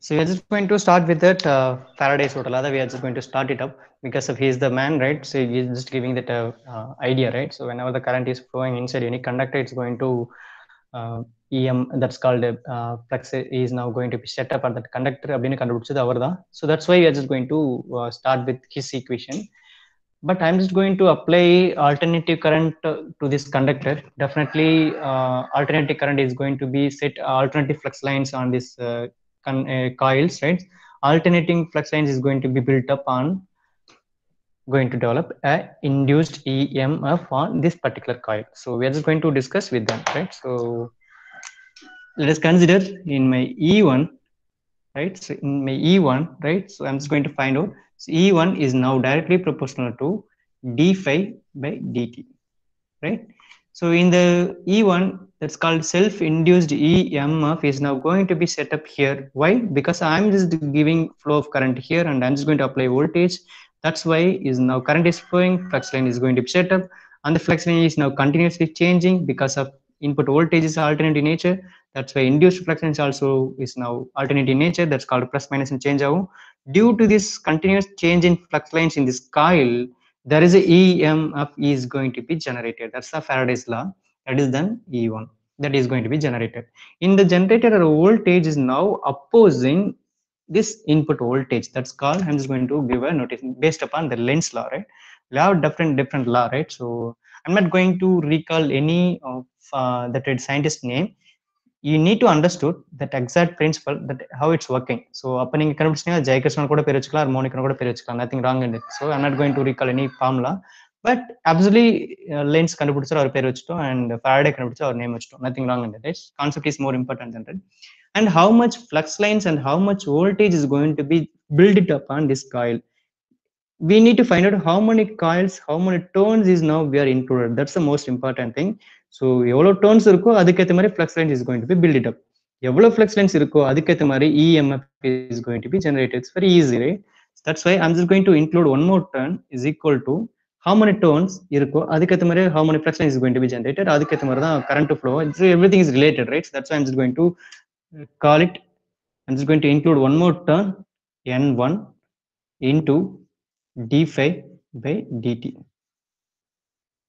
So we are just going to start with that Faraday's law. We are just going to start it up because of he is the man, right? So he is just giving that idea, right? So whenever the current is flowing inside any conductor, it's going to EM, that's called flux is now going to be set up at that conductor. So that's why we are just going to start with his equation. But I'm just going to apply alternative current to this conductor. Definitely alternative current is going to be set alternative flux lines on this coils, right? Alternating flux lines is going to be built up on, going to develop a induced EMF on this particular coil. So we are just going to discuss with them, right? So let us consider in my E1, right? So in my E1, right? So I'm just going to find out. So E1 is now directly proportional to d phi by dt, right? So in the E1, that's called self-induced EMF is now going to be set up here. Why? Because I'm just giving flow of current here and I'm just going to apply voltage. That's why is now current is flowing, flux line is going to be set up, and the flux line is now continuously changing because of input voltage is alternate in nature. That's why induced flux lines also is now alternate in nature. That's called plus minus and change out. Due to this continuous change in flux lines in this coil, there is a EMF is going to be generated. That's the Faraday's law. That is then E1 that is going to be generated. In the generator, voltage is now opposing this input voltage. That's called, I'm just going to give a notation based upon the Lenz law, right? we have different law, right? So I'm not going to recall any of that scientist name. You need to understood that exact principle, that how it's working. So அப்ப நீங்க கண்டுபிடிச்சீங்கன்னா ஜெயகிருஷ்ணன் கூட பேர் வச்சுக்கலாம், ஹார்மோனிக்கன் கூட பேர் வச்சுக்கலாம், nothing wrong in it. So I'm not going to recall any formula, but absolutely Lenz கண்டுபிடிச்சார், அவர் பேர் வச்சுட்டோம், and Faraday கண்டுபிடிச்சா அவர் நேம் வச்சுட்டோம், nothing wrong in it, right? Concept is more important than that. And how much flux lines and how much voltage is going to be built upon this coil, we need to find out how many coils, how many turns is now we are included. That's the most important thing. So எவ்வளோ turns இருக்கோ அதுக்கேற்ற மாதிரி flux lines is going to be built up. எவ்வளோ flux lines இருக்கோ அதுக்கேற்ற மாதிரி EMF is going to be generated. It's very easy, right? That's why I'm just going to include one more turn is equal to how many turns இருக்கோ அதுக்கேற்ற மாதிரி how many flux lines is going to be generated. அதுக்கேற்ற மாதிரி தான் current to flow. So everything is related, right? So that's why I'm just going to call it, I'm just going to include one more turn, N1 into d5 by dt.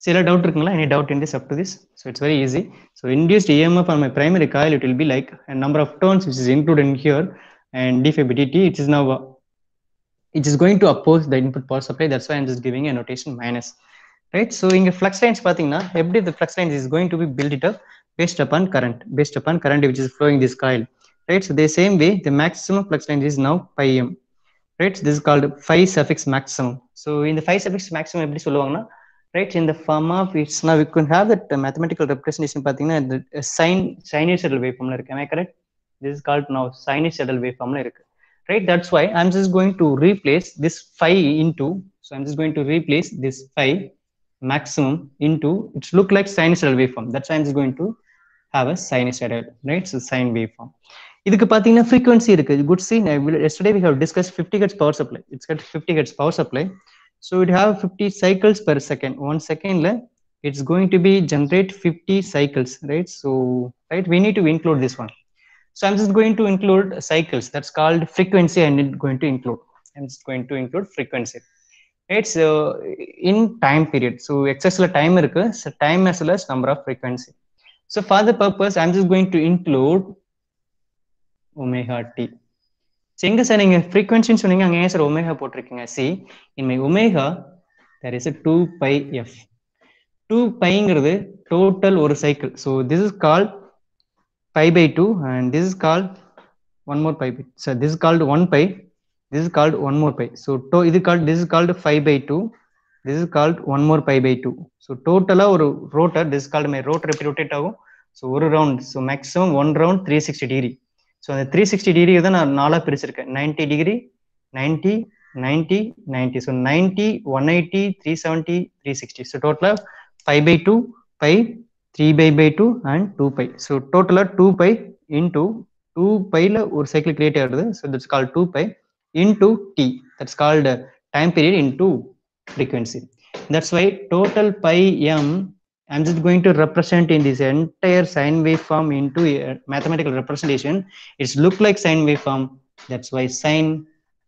Sila doubt irukungala? Any doubt in this up to this? So it's very easy. So induced EMF on my primary coil, it will be like a number of turns which is included in here, and d5 by dt, it is now it is going to oppose the input power supply. That's why I'm just giving a notation minus, right? So in flux lines pathina, every the flux lines is going to be built it up based upon current which is flowing this coil, right? So the same way the maximum flux line is now pi m, right? This is called phi suffix maximum. So in the phi suffix maximum எப்படி சொல்லுவாங்கன்னா, right, in the form of it's, now we can have that mathematical representation பாத்தீங்கன்னா the sinusoidal waveform ல இருக்கு. Am I correct? This is called now sinusoidal waveform ல இருக்கு, right? That's why I'm just going to replace this phi into, so I'm just going to replace this phi maximum into, it's look like sinusoidal waveform. That's why I'm just going to have a sinusoidal, right? So sine waveform. இதுக்கு பாத்தீங்கன்னா frequency இருக்கு. Good see, yesterday we have discussed 50 hertz power supply. It's got 50 hertz power supply. So it have 50 cycles per second. 1 second la it's going to be generate 50 cycles, right? So right, we need to include this one. So I'm just going to include cycles. That's called frequency. I'm going to include. I'm just going to include frequency. Right? So in time period. So excess la time irukku. So time as well as number of frequency. So for the purpose, I'm just going to include omega t. So எங்க sir நீங்க frequency சொன்னீங்க, அங்க ஏன் sir omega போட்டிருக்கீங்க? See, in my omega there is a 2 pi f. 2 pi ங்கிறது total ஒரு cycle. So this is called pi by 2, and this is called one more pi. So this is called 1 pi. This is called one more pi. So this is called 5 by 2. This is called one more pi by 2. So total ஒரு rotor, this is called my rotor எப்படி rotate ஆகும்? So ஒரு round, so maximum one round 360 degree. So அந்த 360 degree தான் நான் நாலா பிரிச்சிருக்கேன். 90 degree, 90, 90, 90. So 90, 180, 370, 360. So total 5 by 2, pi, 3 by 2 and 2 pi. So total 2 pi into 2 pi la ஒரு cycle create ஆகுது. So that's called 2 pi into t. That's called time period into frequency. That's why total pi m, I'm just going to represent in this entire sine waveform into a mathematical representation. It's look like sine waveform. That's why sine,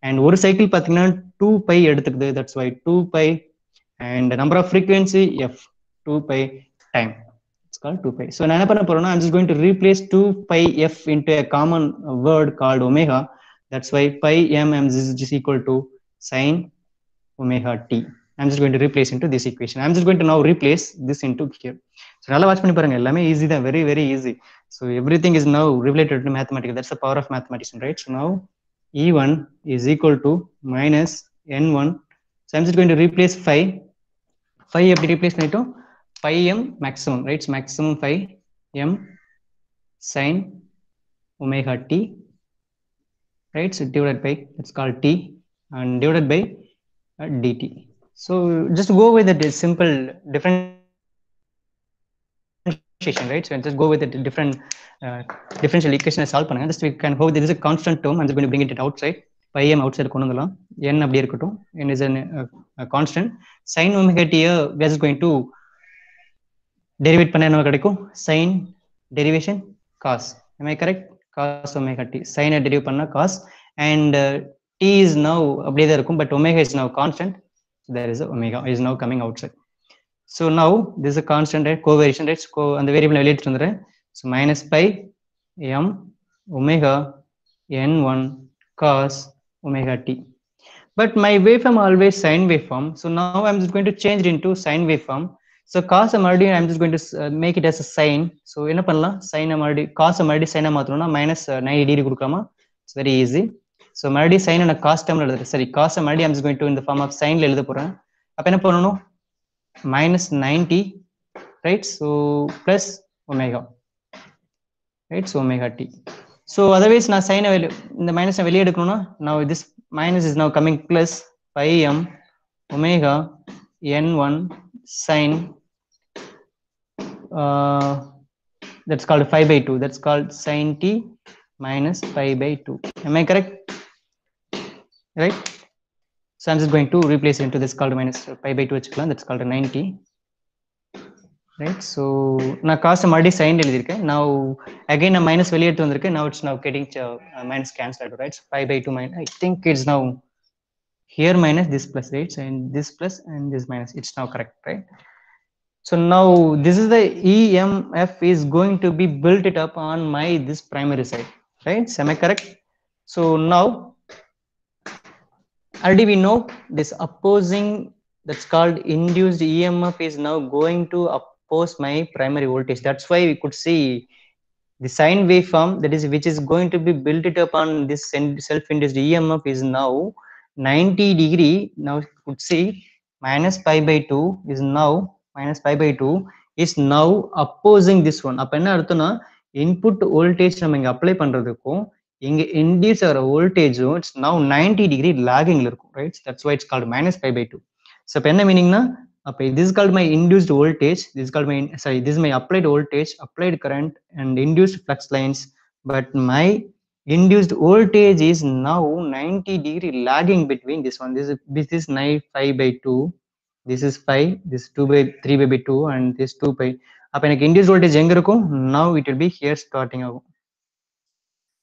and one cycle pathina 2 pi எடுத்துக்குது. That's why 2 pi, and the number of frequency f, 2 pi time. It's called 2 pi. So நான் என்ன பண்ண போறேன்னா, I'm just going to replace 2 pi f into a common word called omega. That's why pi m is equal to sine omega t. I'm just going to replace into this equation. I'm just going to now replace this into here. So நல்லா watch பண்ணி பாருங்க, எல்லாமே easy தான், very very easy. So everything is now related to mathematics. That's the power of mathematics, right? So now E1 is equal to minus N1. So I'm just going to replace phi. Phi எப்படி replace பண்ணிட்டோம்? Pi m maximum, right? So maximum phi m sine omega t, right? So divided by, it's called t, and divided by dt. So just go with the simple differentiation, right? So just go with the different differential equation solve பண்ணுங்க. Just we can hope there is a constant term. I'm just going to bring it outside. Pi m outside கொண்டு வந்துடலாம். n அப்படியே இருக்கட்டும். n is a constant. Sin omega t we are just going to derivate பண்ண என்ன கிடைக்கும்? Sin derivation cos. Am I correct? Cos omega t. Sin derive பண்ணா cos, and t is now அப்படியே தான் இருக்கும், but omega is now constant. There is a omega is now coming outside. So now this is a constant, right? Covariation, right? So and the variable வெளியே எடுத்துட்டு வந்துறேன். So minus pi m omega n1 cos omega t. But my waveform always sine waveform. So now I'm just going to change it into sine waveform. So cos மறுபடியும் I'm just going to make it as a sine. So என்ன பண்ணலாம் sin மறுபடியும் cos மறுபடியும் sin மாத்தணும்னா minus 90 degree கொடுக்கலாமா? It's very easy. So மறுபடியும் sin நான் cos term எழுதுறேன். சரி cos மறுபடியும் I'm just going to in the form of sine எழுத போறேன். அப்ப என்ன பண்ணணும்? minus 90, right? So plus omega, right? So omega t. So otherwise நான் sin இந்த minus வெளியே எடுக்கணும்னா now this minus is now coming plus pi m omega n1 sin that's called 5 by 2, that's called sin t minus pi by 2. Am I correct? Right? So I'm just going to replace into this called minus pi by 2 வச்சுக்கலாம், that's called 90, right? So நான் cos மறுபடியும் sin எழுதிருக்கேன். Now again நான் minus வெளியே எடுத்து வந்திருக்கேன். Now it's now getting minus cancelled, right? So pi by 2 minus, I think it's now here minus this plus, right? And this plus and this minus, it's now correct, right? So now this is the EMF is going to be built it up on my this primary side, right? Am I correct? So now already we know this opposing, that's called induced EMF, is now going to oppose my primary voltage. That's why we could see the sine waveform, that is which is going to be built it up on this self-induced EMF, is now 90 degree. Now you could see minus pi by 2 is now minus pi by 2 is now opposing this one. அப்ப என்ன அர்த்தம்னா input voltage நம்ம இங்க apply பண்றதுக்கும் இங்க induce ஆகிற voltage-உம் it's now 90 degree lagging இருக்கும், right? That's why it's called minus pi by 2. So அப்ப என்ன மீனிங்னா, அப்ப this is called my induced voltage, this is called my, sorry, this is my applied voltage, applied current and induced flux lines, but my induced voltage is now 90 degree lagging between this one. This is 5 by 2, this is 5, this 2 by 3 by 2 and this 2 pi. அப்ப எனக்கு induced voltage எங்க இருக்கும்? Now it will be here starting out.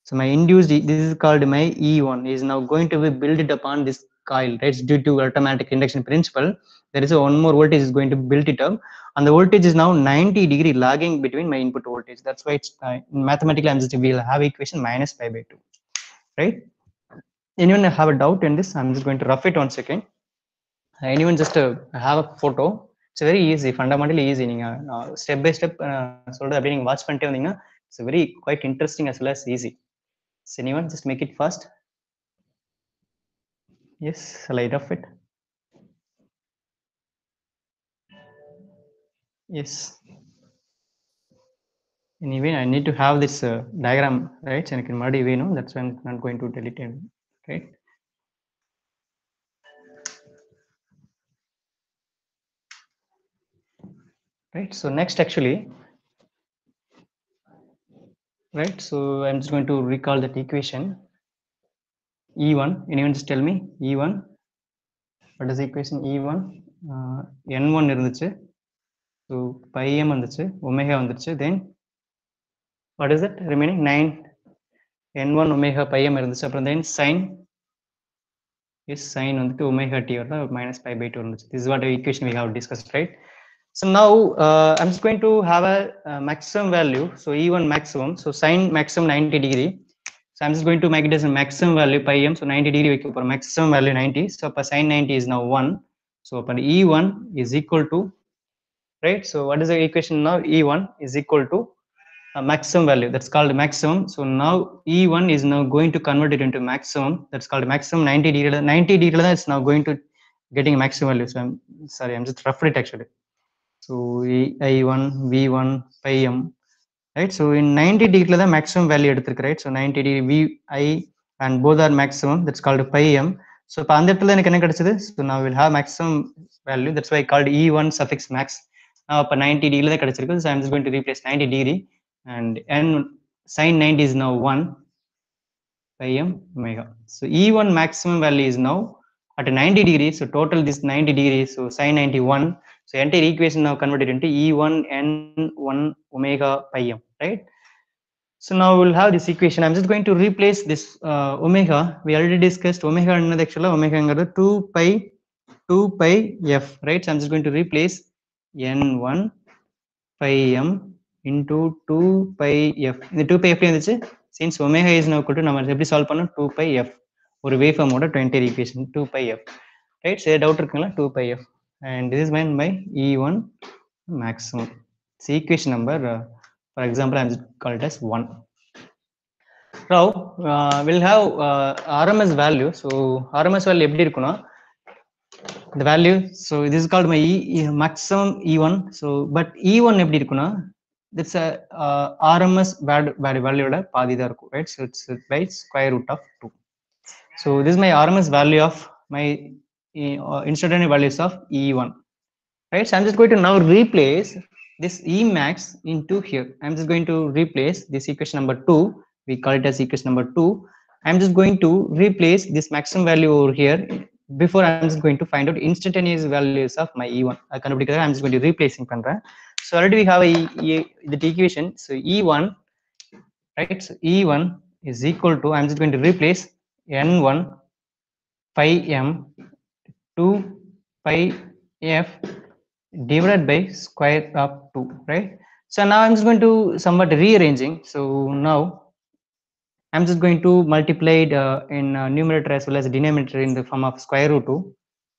So my induced, this is called my E1, is now going to be built upon this coil, right? Due to automatic induction principle, there is a one more voltage is going to build it up, and the voltage is now 90 degree lagging between my input voltage. That's why it's mathematically I'm just will have equation minus pi by 2, right? Anyone have a doubt in this? I'm just going to rough it once again. Anyone just have a photo? It's very easy, fundamentally easy. நீங்க step by step சொல்றது அப்படியே நீங்க watch பண்ணிட்டே வந்தீங்கன்னா it's very quite interesting as well as easy. So anyone just make it fast? Yes, shall I rough it? Yes. Anyway, I need to have this diagram, right? So I can muddy way, no? That's why I'm not going to delete it, right? Right. So next, actually, right? So I'm just going to recall that equation. E1. Anyone just tell me E1? What is the equation E1? N1 இருந்துச்சு. So pi m வந்துச்சு, omega வந்துச்சு. Then what is it remaining? 9 n1 omega pi m இருந்துச்சு. அப்புறம் then sin is sin வந்துட்டு omega t வரல minus pi by 2 இருந்துச்சு. This is what the equation we have discussed, right? So now I'm just going to have a maximum value. So E1 maximum. So sin maximum 90 degree. So I'm just going to make it as a maximum value pi m. So 90 degree for maximum value 90. So sin 90 is now 1. So upon E1 is equal to, right? So what is the equation now? E1 is equal to maximum value, that's called maximum. So now E1 is now going to convert it into maximum, that's called maximum 90 degree. 90 degree it's now going to getting a maximum value. So I'm sorry, I'm just roughed it actually. So I1 V1 pi m, right? So in 90 degree the maximum value எடுத்துருக்கு, right? So 90 degree Vi and both are maximum, that's called pi m. So இப்போ அந்த இடத்துல எனக்கு என்ன கிடைச்சது? So now we'll have maximum value, that's why I called E1 suffix max. Now அப்போ 90 degree தான் கிடைச்சிருக்கு. So I'm just going to replace 90 degree and n sin 90 is now 1 pi m omega. So E1 maximum value is now at 90 degrees. So total this 90 degrees. So sin 91. So entire equation now converted into E1 n1 omega pi m, right? So now we'll have this equation. I'm just going to replace this omega. We already discussed omega and actually omega 2 pi f, right? So I'm just going to replace n1 pi m into 2 pi f. The 2 pi f since omega is now equal to number, எப்படி solve பண்ணோம்? 2 pi f. ஒரு waveform ஓட 20 equation 2 pi f, right? So doubt இருக்குங்களா? 2 pi f, and this is meant by E1 maximum. So equation number, for example, I'm just call it as 1. Now we'll have RMS value. So RMS value எப்படி இருக்கும்னா, the value, so this is called my maximum E1. So but E1 எப்படி இருக்கும்னா, that's a RMS value ஓட பாதி தான் இருக்கும், right? So it's by square root of 2. So this is my RMS value of my instantaneous values of E1, right? So I'm just going to now replace this E max into here. I'm just going to replace this equation number 2. We call it as equation number 2. I'm just going to replace this maximum value over here. Before I'm just going to find out instantaneous values of my E1. I'm just going to replacing பண்றேன். So already we have the equation. So E1, right? So E1 is equal to, I'm just going to replace N1 pi m 2 pi f divided by square of 2, right? So now I'm just going to somewhat rearranging. So now I'm just going to multiply it in numerator as well as denominator in the form of square root 2.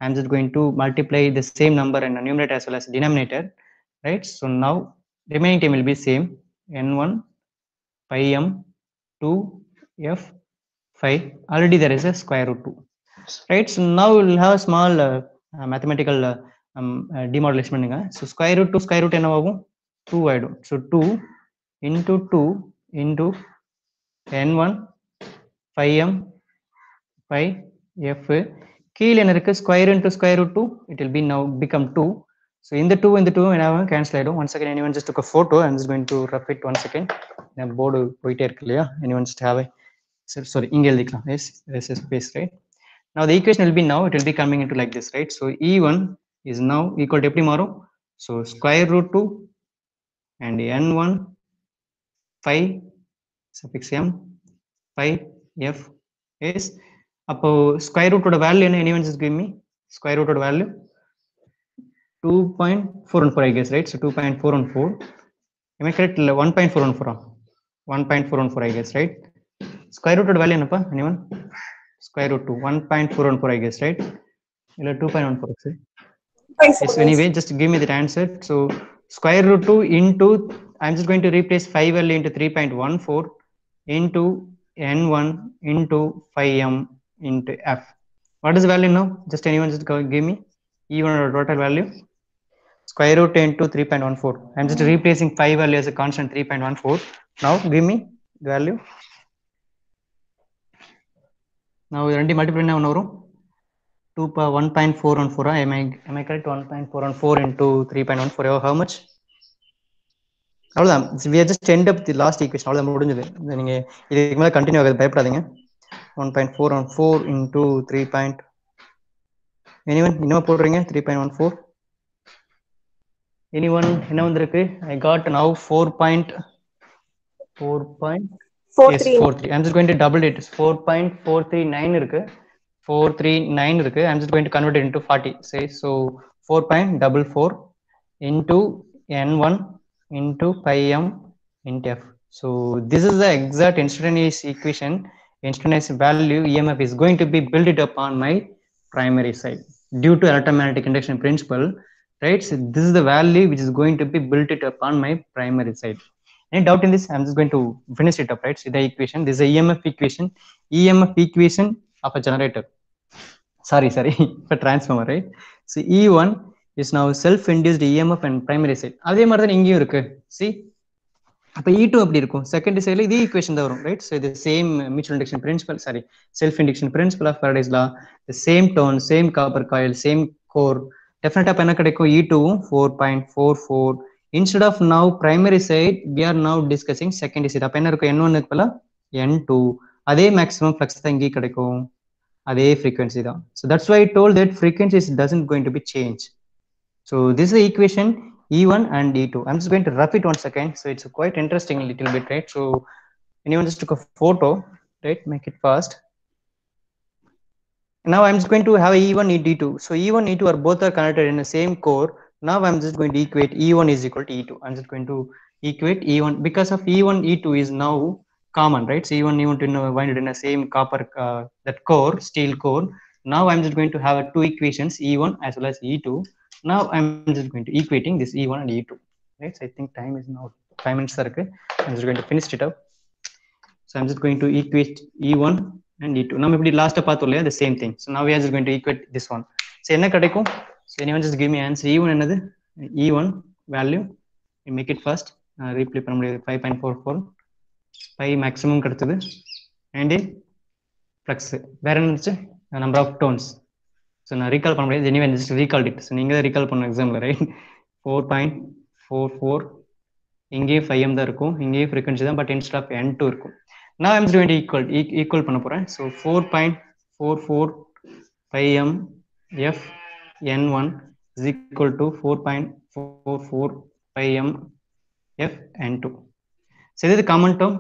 I'm just going to multiply the same number in numerator as well as denominator, right? So now remaining term will be same, n1 pi m 2 f 5. Already there is a square root 2, right? So now we'll have a small mathematical demodulation பண்ணுங்க. So square root to square root என்ன ஆகும்? 2 ஆயிடும். So 2 into 2 into n1 pi m pi f, கீழே என்ன இருக்கு? square into square root 2, it will be now become 2. So in the 2 என்ன ஆகும்? cancel ஆயிடும். Once again, anyone just took a photo. I'm just going to rough it 1 second. நான் board போயிட்டே இருக்கு இல்லையா? anyone just have a, sorry, இங்க எழுதிக்கலாம். Yes, this is space, right? Now the equation will be, now it will be coming into like this, right? So E1 is now equal to எப்படி மாறும்? So square root 2 and n1 pi suffix m pi f is, அப்போ square root ஓட value என்ன? anyone just give me square root ஓட value 2.414, I guess, right? So 2.414, am I correct? 1.414, 1.414, I guess, right? Square root ஓட value என்னப்பா? anyone? Square root 2, 1.414, I guess, right? 2.14. Yes, anyway, just give me that answer. So square root 2 into, I'm just going to replace 5 value into 3.14 into n1 into 5m into f. What is the value now? Just anyone just give me E1 or total value. Square root into 3.14. I'm just replacing 5 value as a constant 3.14. Now give me the value. Now ரெண்டு multiply என்ன வரும்? 1.414. Am I correct? 1.414 into 3.14. How much? அவ்வளவுதான். We are just end up the last equation. அவ்வளவுதான், முடிஞ்சது. நீங்க இதுக்கு மேல continue ஆகுது, பயப்படாதீங்க. 1.414 into 3. anyone இன்னும் போடுறீங்க? 3.14. anyone என்ன வந்திருக்கு? I got now 4.43. I'm just going to double it. 4.439 இருக்கு, 439 இருக்கு. I'm just going to convert it into 40. Say so 4.44 into n1 into pi m into f. So this is the exact instantaneous equation. Instantaneous value EMF is going to be built it up on my primary side due to electromagnetic induction principle, right? So this is the value which is going to be built it up on my primary side. Any doubt in this? I'm just going to finish it up, right? So the equation, this is a EMF equation of a generator. Sorry, for transformer, right? So E1 is now self-induced EMF and primary side. அதே மாதிரி தான் இங்கேயும் இருக்கு. See, அப்ப E2 அப்படி இருக்கும். Secondary சைடுல இதே ஈக்குவேஷன் தான் வரும், right? So the same mutual induction principle, self-induction principle of Faraday's law, the same tone, same copper coil, same core. Definitely அப்ப என்ன கிடைக்கும்? E2 4.44. Instead of now primary side, we are now discussing secondary side. அப்ப என்ன இருக்கும்? N1 இருக்குல்ல, N2. அதே maximum flux தான் இங்கே கிடைக்கும், அதே frequency தான். So that's why I told that frequencies doesn't going to be changed. So this is the equation E1 and E2. I'm just going to rough it 1 second. So it's quite interesting a little bit, right? So anyone just took a photo, right? Make it fast. Now I'm just going to have E1 and E2. So E1 E2 are both are connected in the same core. Now I'm just going to equate E1 is equal to E2. I'm just going to equate E1 because of E1 E2 is now common, right? So E1, E1 winded in the same copper, that core, steel core. Now I'm just going to have two equations, E1 as well as E2. Now I'm just going to equating this E1 and E2, right? So I think time is now 5 minutes. I'm just going to finish it up. So I'm just going to equate E1 and E2. Now we last path the same thing. So now we are just going to equate this one. So enna kadaikum? So anyone just give me answer. E1 another E1 value. We make it first. Replay பண்ண முடியாது 5.44 pi maximum கிடைச்சது. And in flux வேற என்ன இருந்துச்சு? Number of tones. So நான் recall பண்ண முடியாது. Anyway just recalled it. So நீங்க தான் recall பண்ண examல, right? 4.44 இங்கே 5m தான் இருக்கும். இங்கே frequency தான், but instead of n2 இருக்கும். Now I'm just going to equal பண்ண போறேன். So 4.44 5m f n1 is equal to 4.44 5m f n2. So this is the common term.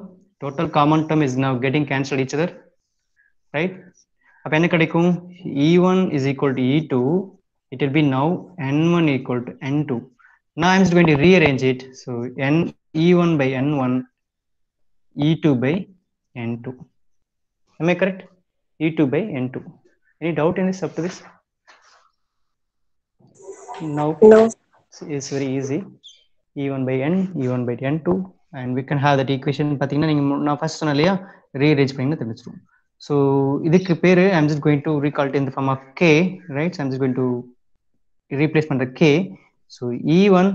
Total common term is now getting cancelled each other, right? அப்ப என்ன கிடைக்கும்? E1 is equal to E2. It will be now n1 equal to n2. Now I'm just going to rearrange it. So E1 by n1, E2 by n2. Am I correct? E2 by n2. Any doubt in this up to this? No. It's very easy. E1 by n, E1 by n2, and we can have that equation. பாத்தீங்கன்னா நீங்க நான் first சொன்னலையா rearrange பண்ணி தெரிஞ்சிரும். So இதுக்கு பேரு I'm just going to recall it in the form of k, right? So I'm just going to replace பண்ற k. So E1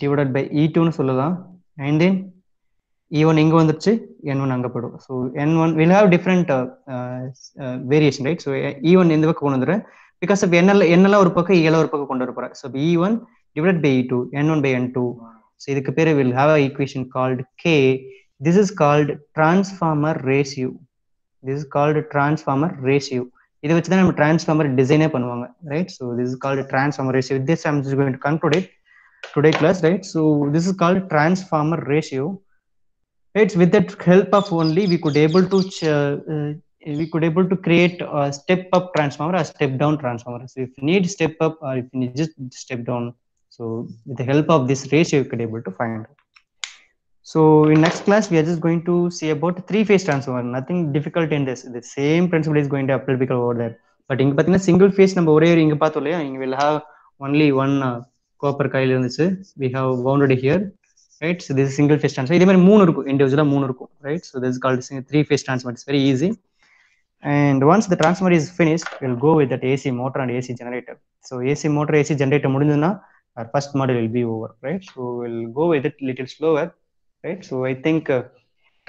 divided by E2 னு சொல்லலாம், and then E1 இங்க வந்துருச்சு, N1 அங்க போடும். So N1 will have different variation, right? So E1 இந்த பக்கம் கொண்டு வந்துறேன் because of என்னெல்லாம் ஒரு பக்கம் ஏல ஒரு பக்கம் கொண்டு வர போறேன். So E1 divided by E2, N1 by N2. So இதுக்கு பேரு will have a equation called K. This is called transformer ratio. This is called transformer ratio. இதை வச்சு தான் நம்ம transformer design பண்ணுவாங்க, right? So this is called transformer ratio. With this I'm just going to conclude it today class, right? So this is called transformer ratio. Right? With that help of only we could able to create a step up transformer or step down transformer. So if you need step up or if you need just step down, so with the help of this ratio you could able to find. So in next class we are just going to see about three-phase transformer. Nothing difficult in this. The same principle is going to apply because over there. But இங்க பாத்தீங்கன்னா single phase நம்ம ஒரே இங்க பார்த்தோம் இல்லையா, இங்க will have only one copper coil இருந்துச்சு. We have wounded here. Right, so this is single phase transformer. இதே மாதிரி மூணு இருக்கும், இண்டிவிஜுவலா மூணு இருக்கும், right? So this is called three phase transformer. It's very easy. And once the transformer is finished, we'll go with that AC motor and AC generator. So AC motor, AC generator முடிஞ்சதுன்னா our first model will be over, right? So we'll go with it little slower, right? So I think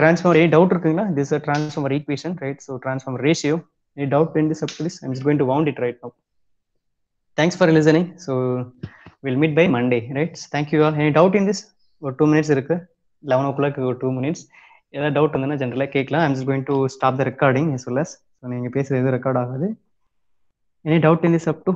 transformer, any doubt இருக்குங்களா? This is a transformer equation, right? So transformer ratio. Any doubt in this up to this? I'm just going to wound it right now. Thanks for listening. So we'll meet by Monday, right? So thank you all. Any doubt in this? ஒரு 2 minutes இருக்கு, 11 o'clock ஒரு 2 minutes. ஏதாவது doubt இருந்ததுன்னா ஜென்ரலாக கேட்கலாம். I'm just going to stop the recording as well as. So நீங்கள் பேசுகிறது எதுவும் ரெக்கார்ட் ஆகாது. Any doubt in this up to